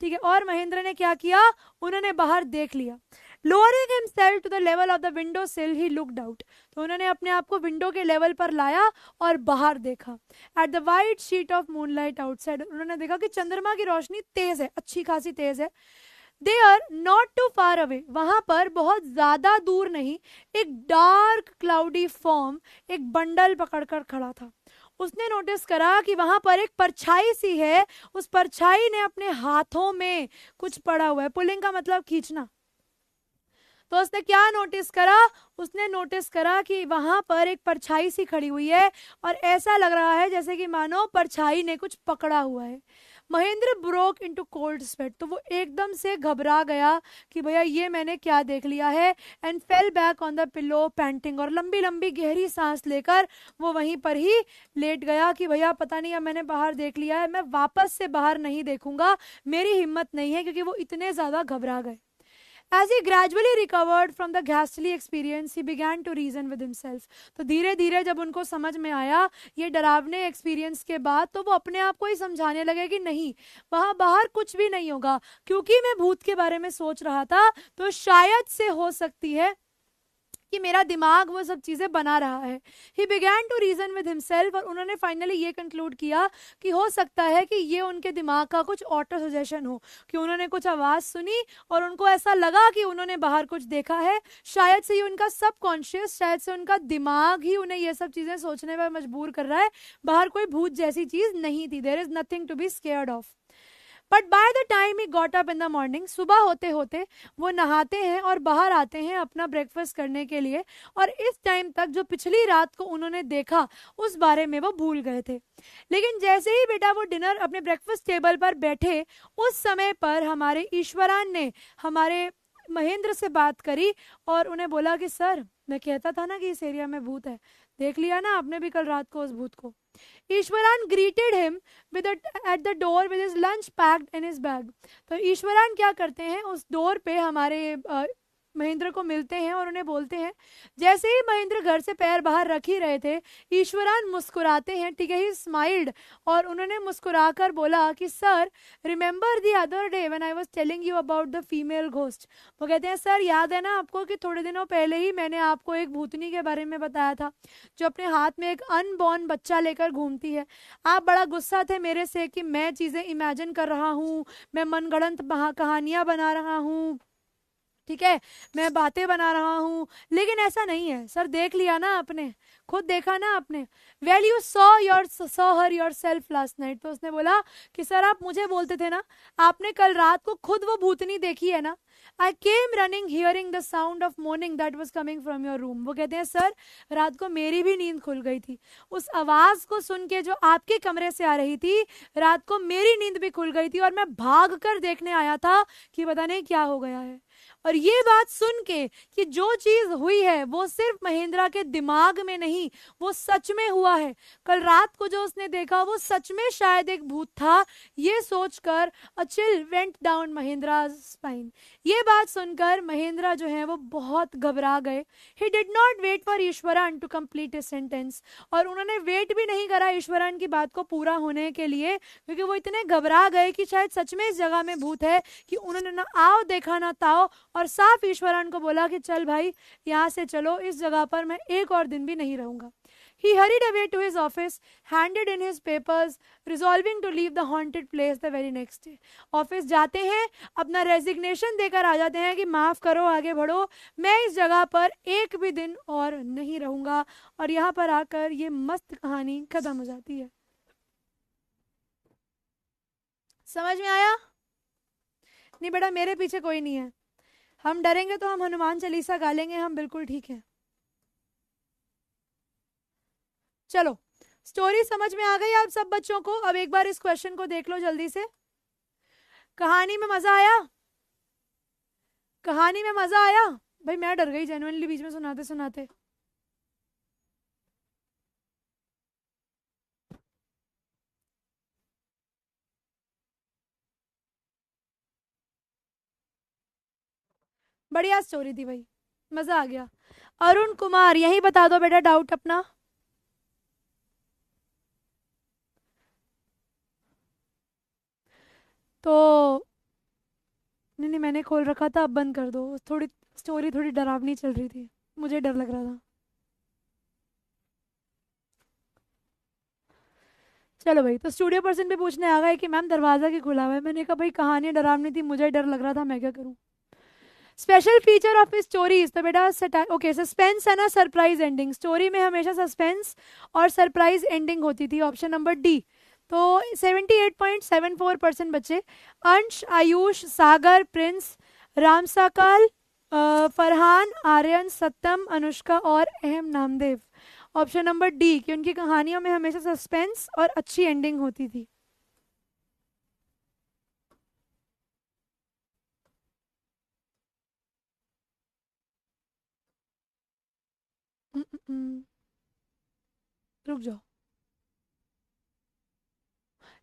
Speaker 1: ठीक है, और महेंद्र ने क्या किया, उन्होंने बाहर देख लिया। Lowering himself to the level of the window sill, he looked out. तो उन्होंने अपने आप को विंडो के लेवल पर लाया और बाहर देखा। At the white sheet of moonlight outside, उन्होंने देखा कि चंद्रमा की रोशनी तेज है, अच्छी खासी तेज है। They are not too far away. वहां पर बहुत ज्यादा दूर नहीं, एक डार्क क्लाउडी फॉर्म एक बंडल पकड़कर खड़ा था। उसने नोटिस करा कि वहां पर एक परछाई सी है, उस परछाई ने अपने हाथों में कुछ पड़ा हुआ है। पुलिंग का मतलब खींचना। तो उसने क्या नोटिस करा, उसने नोटिस करा कि वहां पर एक परछाई सी खड़ी हुई है और ऐसा लग रहा है जैसे कि मानो परछाई ने कुछ पकड़ा हुआ है। Mahendra broke into cold sweat, तो वो एकदम से घबरा गया कि भैया ये मैंने क्या देख लिया है, and fell back on the pillow painting, और लंबी लंबी गहरी सांस लेकर वो वहीं पर ही लेट गया कि भैया पता नहीं अब मैंने बाहर देख लिया है, मैं वापस से बाहर नहीं देखूंगा, मेरी हिम्मत नहीं है, क्योंकि वो इतने ज्यादा घबरा गए। As he gradually recovered from the ghastly experience, he began to reason with himself. तो धीरे धीरे जब उनको समझ में आया ये डरावने एक्सपीरियंस के बाद, तो वो अपने आप को ही समझाने लगे कि नहीं, वहां बाहर कुछ भी नहीं होगा, क्योंकि मैं भूत के बारे में सोच रहा था, तो शायद से हो सकती है कि मेरा दिमाग वो सब चीजें बना रहा है। He began to reason with himself, और उन्होंने फाइनली ये कंक्लूड किया कि हो सकता है कि ये उनके दिमाग का कुछ ऑटो सजेशन हो, कि उन्होंने कुछ आवाज सुनी और उनको ऐसा लगा कि उन्होंने बाहर कुछ देखा है, शायद से ये उनका सबकॉन्शियस, शायद से उनका दिमाग ही उन्हें ये सब चीजें सोचने पर मजबूर कर रहा है। बाहर कोई भूत जैसी चीज नहीं थी, there is nothing to be scared of. But by the time he got up in the morning, सुबह होते होते वो नहाते हैं और बाहर आते हैं अपना ब्रेकफास्ट करने के लिए, और इस टाइम तक जो पिछली रात को उन्होंने देखा उस बारे में वो भूल गए थे। लेकिन जैसे ही बेटा वो डिनर अपने ब्रेकफास्ट टेबल पर बैठे, उस समय पर हमारे ईश्वरान ने हमारे महेंद्र से बात करी और उन्हें बोला कि सर, मैं कहता था ना कि इस एरिया में भूत है, देख लिया ना आपने भी कल रात को उस भूत को। Iswaran greeted him with at the door with his lunch packed in his bag. तो ईश्वरान क्या करते हैं, उस डोर पे हमारे महेंद्र को मिलते हैं और उन्हें बोलते हैं। जैसे ही महेंद्र घर से पैर बाहर रख ही रहे थे, ईश्वरान मुस्कुराते हैं, ठीक है, ही स्माइल्ड, और उन्होंने मुस्कुराकर बोला कि sir, remember the other day when I was telling you about the female ghost. वो कहते हैं सर, याद है ना आपको कि थोड़े दिनों पहले ही मैंने आपको एक भूतनी के बारे में बताया था, जो अपने हाथ में एक अनबॉर्न बच्चा लेकर घूमती है। आप बड़ा गुस्सा थे मेरे से कि मैं चीजें इमेजिन कर रहा हूँ, मैं मनगढ़ंत कहानियां बना रहा हूँ, ठीक है, मैं बातें बना रहा हूं, लेकिन ऐसा नहीं है सर, देख लिया ना आपने, खुद देखा ना आपने। Well you saw her your self last night. तो उसने बोला कि सर, आप मुझे बोलते थे ना, आपने कल रात को खुद वो भूतनी देखी है ना। I came running hearing the sound of moaning that was coming from your room. वो कहते हैं सर, रात को मेरी भी नींद खुल गई थी, उस आवाज को सुन के जो आपके कमरे से आ रही थी, रात को मेरी नींद भी खुल गई थी, और मैं भाग कर देखने आया था कि पता नहीं क्या हो गया है। और ये बात सुन के कि जो चीज हुई है वो सिर्फ महेंद्रा के दिमाग में नहीं, वो सच में हुआ है, कल रात को जो उसने देखा वो सच में शायद एक भूत था, ये सोचकर a chill went down Mahindra spine. ये बात सुनकर महेंद्रा जो है वो बहुत घबरा गए। He did not wait for Iswaran to complete his sentence, और उन्होंने वेट भी नहीं करा ईश्वरान की बात को पूरा होने के लिए, क्योंकि वो इतने घबरा गए कि शायद सच में इस जगह में भूत है, कि उन्होंने ना आओ देखा ना ताओ, और साफ ईश्वरान को बोला कि चल भाई, यहाँ से चलो, इस जगह पर मैं एक और दिन भी नहीं रहूंगा। He hurried away to his office, handed in his papers, resolving to leave the haunted place the very next day. Office जाते हैं, अपना रेजिग्नेशन देकर आ जाते हैं कि माफ करो, आगे बढ़ो, मैं इस जगह पर एक भी दिन और नहीं रहूंगा। और यहाँ पर आकर ये मस्त कहानी खत्म हो जाती है। समझ में आया? नहीं बेटा, मेरे पीछे कोई नहीं है, हम डरेंगे तो हम हनुमान चालीसा गा लेंगे, हम बिल्कुल ठीक है। चलो, स्टोरी समझ में आ गई आप सब बच्चों को? अब एक बार इस क्वेश्चन को देख लो जल्दी से। कहानी में मजा आया? कहानी में मजा आया? भाई मैं डर गई जेन्युइनली बीच में सुनाते सुनाते। बढ़िया स्टोरी थी भाई, मजा आ गया। अरुण कुमार, यही बता दो बेटा डाउट अपना। तो नहीं नहीं, मैंने खोल रखा था, अब बंद कर दो। थोड़ी स्टोरी थोड़ी डरावनी चल रही थी, मुझे डर लग रहा था। चलो भाई, तो स्टूडियो पर्सन भी पूछने आ गए कि मैम दरवाजा क्यों खुला हुआ है। मैंने कहा भाई कहानी डरावनी थी, मुझे डर लग रहा था, मैं क्या करूं। स्पेशल फीचर ऑफ स्टोरीज, तो बेटा ओके, सस्पेंस है ना, सरप्राइज एंडिंग। स्टोरी में हमेशा सस्पेंस और सरप्राइज एंडिंग होती थी, ऑप्शन नंबर डी। तो 78.74% बच्चे, अंश, आयुष, सागर, प्रिंस, राम साकाल, फरहान, आर्यन, सत्यम, अनुष्का और अहम नामदेव। ऑप्शन नंबर डी, कि उनकी कहानियों में हमेशा सस्पेंस और अच्छी एंडिंग होती थी। रुक जाओ,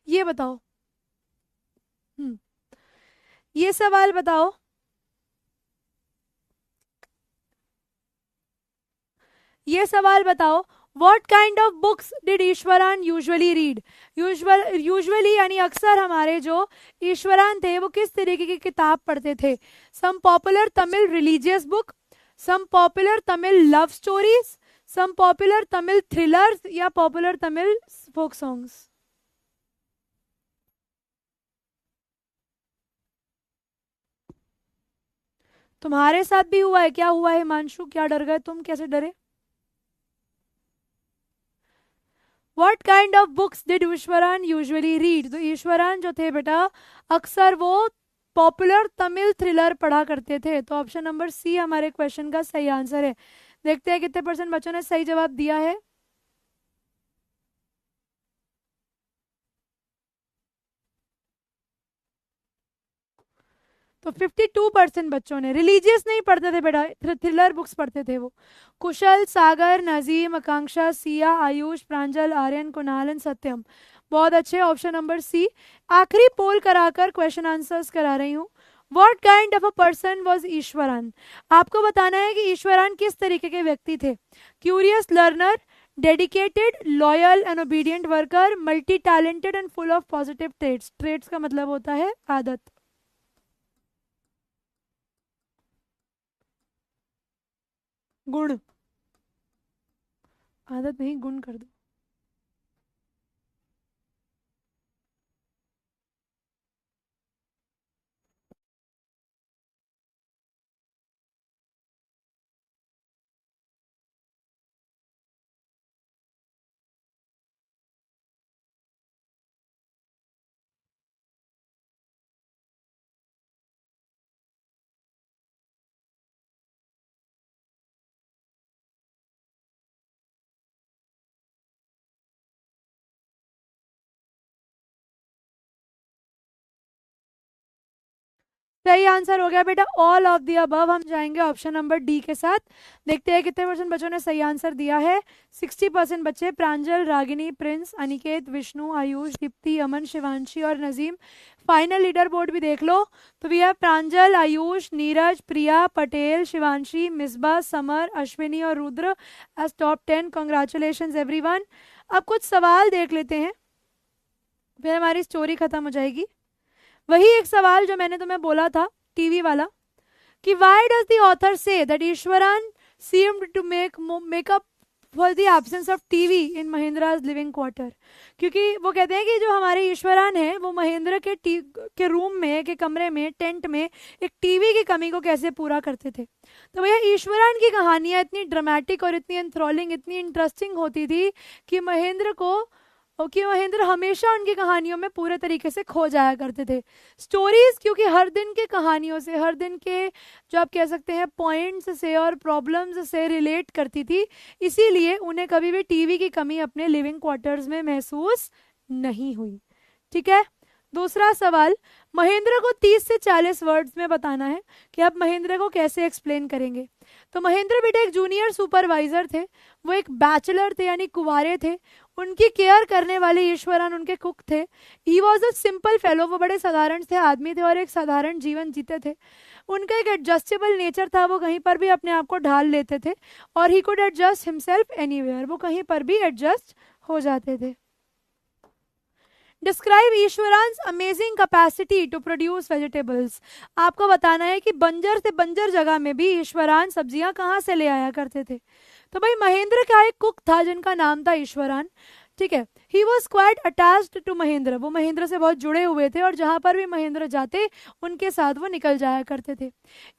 Speaker 1: ये बताओ। हम्म ये सवाल बताओ, ये सवाल बताओ, what kind of books did Iswaran usually read. Usually यानी अक्सर हमारे जो ईश्वरान थे वो किस तरीके की किताब पढ़ते थे। Some popular Tamil religious book, some popular Tamil love stories, some popular Tamil thrillers, या पॉपुलर तमिल फोक सॉन्ग्स। तुम्हारे साथ भी हुआ है? क्या हुआ है हिमांशु, क्या डर गए तुम, कैसे डरे? What kind of books did Iswaran usually read. तो ईश्वरान जो थे बेटा, अक्सर वो पॉपुलर तमिल थ्रिलर पढ़ा करते थे। तो ऑप्शन नंबर सी हमारे क्वेश्चन का सही आंसर है। देखते हैं कितने परसेंट बच्चों ने सही जवाब दिया है। तो 52% बच्चों ने, रिलीजियस नहीं पढ़ते थे बेटा, थ्रिलर बुक्स पढ़ते थे वो। कुशल, सागर, नजीम, आकांक्षा, सिया, आयुष, प्रांजल, आर्यन, कुणाल एंड सत्यम। बहुत अच्छे, ऑप्शन नंबर सी। आखिरी पोल कराकर क्वेश्चन आंसर्स करा रही हूँ। What kind of a person was Iswaran. आपको बताना है कि ईश्वरान किस तरीके के व्यक्ति थे। Curious learner, dedicated, loyal and obedient worker, multi talented and full of positive traits. Traits का मतलब होता है आदत, गुण। आदत नहीं, गुण कर दो। सही आंसर हो गया बेटा, ऑल ऑफ दी अबव। हम जाएंगे ऑप्शन नंबर डी के साथ। देखते हैं कितने परसेंट बच्चों ने सही आंसर दिया है। 60% बच्चे, प्रांजल, रागिनी, प्रिंस, अनिकेत, विष्णु, आयुष, दीप्ति, अमन, शिवांशी और नजीम। फाइनल लीडर बोर्ड भी देख लो, तो वी हैव प्रांजल, आयुष, नीरज, प्रिया, पटेल, शिवांशी, मिसबा, समर, अश्विनी और Rudra as top 10। Congratulation everyone. अब कुछ सवाल देख लेते हैं, फिर हमारी स्टोरी खत्म हो जाएगी। वही एक सवाल जो मैंने तुम्हें बोला था, टीवी वाला, कि why does the author say that Iswaran seemed to make up for the absence of TV in Mahendra's living quarter. क्योंकि वो कहते हैं कि जो हमारे ईश्वरान है वो महेंद्र के रूम में, के कमरे में, टेंट में एक टीवी की कमी को कैसे पूरा करते थे। तो भैया ईश्वरान की कहानियां इतनी ड्रामेटिक और इतनी एंथ्रॉलिंग, इतनी इंटरेस्टिंग होती थी कि महेंद्र हमेशा उनकी कहानियों में पूरे तरीके से खो जाया करते थे। स्टोरीज, क्योंकि हर दिन के कहानियों से, हर दिन के जो आप कह सकते हैं पॉइंट्स से और प्रॉब्लम्स से रिलेट करती थी, इसीलिए उन्हें कभी भी टीवी की कमी अपने लिविंग क्वार्टर्स में महसूस नहीं हुई। ठीक है। दूसरा सवाल, महेंद्र को 30 से 40 वर्ड्स में बताना है कि आप महेंद्र को कैसे एक्सप्लेन करेंगे। तो महेंद्र बेटा एक जूनियर सुपरवाइजर थे, वो एक बैचलर थे यानी कुंवारे थे, उनकी केयर करने वाले ईश्वरन उनके कुक थे। He was a simple fellow, वो बड़े साधारण से आदमी थे और एक साधारण जीवन जीते थे। उनका एक एडजस्टेबल नेचर था, वो कहीं पर भी अपने आप को ढाल लेते थे और he could adjust himself anywhere, वो कहीं पर भी एडजस्ट हो जाते थे। Describe Iswaran's amazing capacity to produce vegetables. आपको बताना है कि बंजर से बंजर जगह में भी ईश्वरान सब्जियां कहाँ से ले आया करते थे। तो भाई महेंद्र का एक कुक था जिनका नाम था ईश्वरान। ठीक है। He was quite attached to Mahendra, वो महेंद्र से बहुत जुड़े हुए थे और जहां पर भी महेंद्र जाते उनके साथ वो निकल जाया करते थे।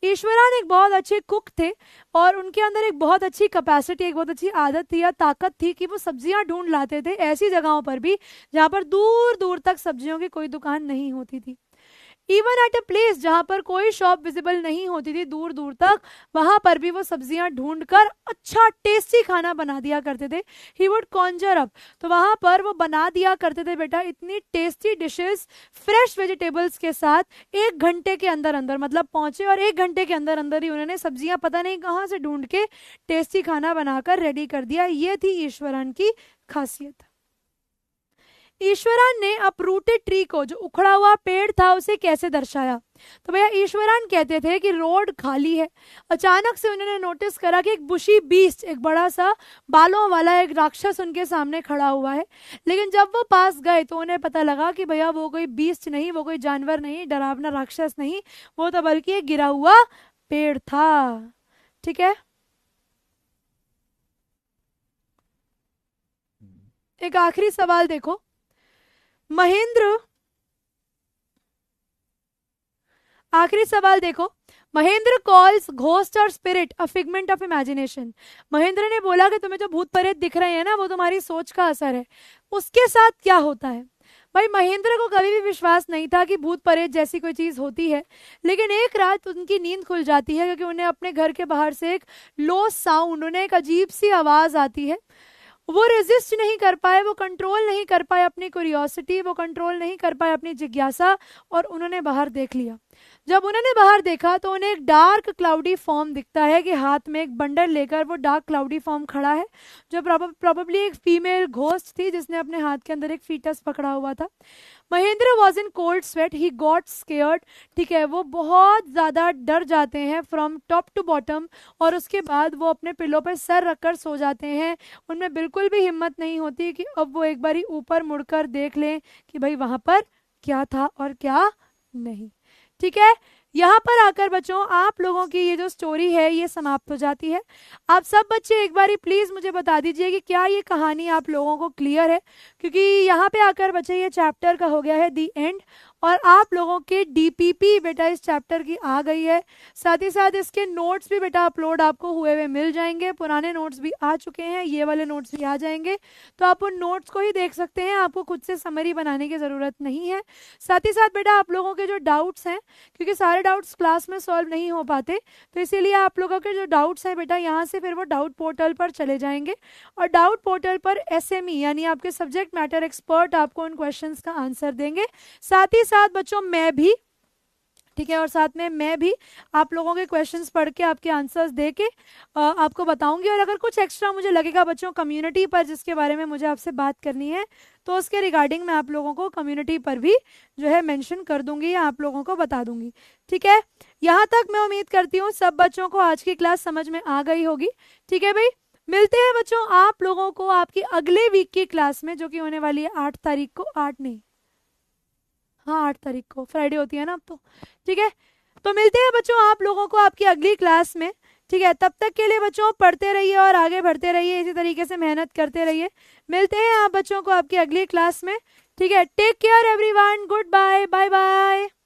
Speaker 1: ईश्वरान एक बहुत अच्छे कुक थे और उनके अंदर एक बहुत अच्छी कैपेसिटी, एक बहुत अच्छी आदत थी या ताकत थी कि वो सब्जियां ढूंढ लाते थे ऐसी जगहों पर भी जहां पर दूर दूर तक सब्जियों की कोई दुकान नहीं होती थी। इवन एट अ प्लेस जहां पर कोई शॉप विजिबल नहीं होती थी दूर दूर तक, वहां पर भी वो सब्जियां ढूंढकर अच्छा टेस्टी खाना बना दिया करते थे। ही वुड कॉन्जर अप, तो वहां पर वो बना दिया करते थे बेटा इतनी टेस्टी डिशेस फ्रेश वेजिटेबल्स के साथ, 1 घंटे के अंदर अंदर, मतलब पहुंचे और 1 घंटे के अंदर अंदर ही उन्होंने सब्जियां पता नहीं कहाँ से ढूंढ के टेस्टी खाना बनाकर रेडी कर दिया। ये थी ईश्वरन की खासियत। ईश्वरान ने अपरूटेड ट्री को, जो उखड़ा हुआ पेड़ था, उसे कैसे दर्शाया? तो भैया ईश्वरान कहते थे कि रोड खाली है, अचानक से उन्होंने नोटिस करा कि एक बुशी बीस्ट, एक बड़ा सा बालों वाला एक राक्षस उनके सामने खड़ा हुआ है। लेकिन जब वो पास गए तो उन्हें पता लगा कि भैया वो कोई बीस्ट नहीं, वो कोई जानवर नहीं, डरावना राक्षस नहीं, वो तो बल्कि एक गिरा हुआ पेड़ था। ठीक है, एक आखिरी सवाल देखो। महेंद्र, आखिरी सवाल देखो। महेंद्र कॉल्स घोस्ट और spirit a figment of imagination. Mahendra ने बोला कि तुम्हें जो भूत प्रेत दिख रहे हैं ना, वो तुम्हारी सोच का असर है। उसके साथ क्या होता है? भाई महेंद्र को कभी भी विश्वास नहीं था कि भूत प्रेत जैसी कोई चीज होती है, लेकिन एक रात उनकी नींद खुल जाती है क्योंकि उन्हें अपने घर के बाहर से एक लो साउंड, उन्हें एक अजीब सी आवाज आती है। वो रेजिस्ट नहीं कर पाए, वो कंट्रोल नहीं कर पाए अपनी क्यूरियोसिटी, वो कंट्रोल नहीं कर पाए अपनी जिज्ञासा, और उन्होंने बाहर देख लिया। जब उन्होंने बाहर देखा तो उन्हें एक डार्क क्लाउडी फॉर्म दिखता है कि हाथ में एक बंडल लेकर वो डार्क क्लाउडी फॉर्म खड़ा है, जो प्रोबेबली एक फीमेल घोस्ट थी जिसने अपने हाथ के अंदर एक फीटस पकड़ा हुआ था। Mahendra was in cold sweat, he got scared. ठीक है, वो बहुत ज़्यादा डर जाते हैं फ्रॉम टॉप टू बॉटम, और उसके बाद वो अपने पिलो पर सर रखकर सो जाते हैं। उनमें बिल्कुल भी हिम्मत नहीं होती कि अब वो एक बारी ऊपर मुड़कर देख लें कि भाई वहाँ पर क्या था और क्या नहीं। ठीक है, यहाँ पर आकर बच्चों आप लोगों की ये जो स्टोरी है ये समाप्त हो जाती है। आप सब बच्चे एक बारी प्लीज़ मुझे बता दीजिए कि क्या ये कहानी आप लोगों को क्लियर है, क्योंकि यहाँ पे आकर बच्चे ये चैप्टर का हो गया है दी एंड, और आप लोगों के डीपीपी बेटा इस चैप्टर की आ गई है। साथ ही साथ इसके नोट्स भी बेटा अपलोड आपको हुए हुए मिल जाएंगे, पुराने नोट्स भी आ चुके हैं, ये वाले नोट्स भी आ जाएंगे, तो आप उन नोट्स को ही देख सकते हैं, आपको खुद से समरी बनाने की ज़रूरत नहीं है। साथ ही साथ बेटा आप लोगों के जो डाउट्स हैं, क्योंकि सारे डाउट्स क्लास में सॉल्व नहीं हो पाते, तो इसीलिए आप लोगों के जो डाउट्स हैं बेटा यहाँ से फिर वो डाउट पोर्टल पर चले जाएंगे, और डाउट पोर्टल पर एसएमई यानी आपके सब्जेक्ट मैटर एक्सपर्ट आपको उन क्वेश्चंस का आंसर देंगे। साथ ही साथ बच्चों मैं भी, ठीक है, और साथ में मैं भी आप लोगों के क्वेश्चंस पढ़ के आपके आंसर्स दे के आपको बताऊंगी। और अगर कुछ एक्स्ट्रा मुझे लगेगा बच्चों कम्युनिटी पर जिसके बारे में मुझे आपसे बात करनी है, तो उसके रिगार्डिंग मैं आप लोगों को कम्युनिटी पर भी जो है मेंशन कर दूंगी या आप लोगों को बता दूंगी। ठीक है, यहाँ तक मैं उम्मीद करती हूँ सब बच्चों को आज की क्लास समझ में आ गई होगी। ठीक है भाई, मिलते हैं बच्चों आप लोगों को आपकी अगले वीक की क्लास में, जो कि होने वाली है 8 तारीख को, 8 नहीं, हाँ 8 तारीख को, फ्राइडे होती है ना अब तो। ठीक है, तो मिलते हैं बच्चों आप लोगों को आपकी अगली क्लास में। ठीक है, तब तक के लिए बच्चों पढ़ते रहिए और आगे बढ़ते रहिए, इसी तरीके से मेहनत करते रहिए। मिलते हैं आप बच्चों को आपकी अगली क्लास में। ठीक है, take care everyone, goodbye, bye bye.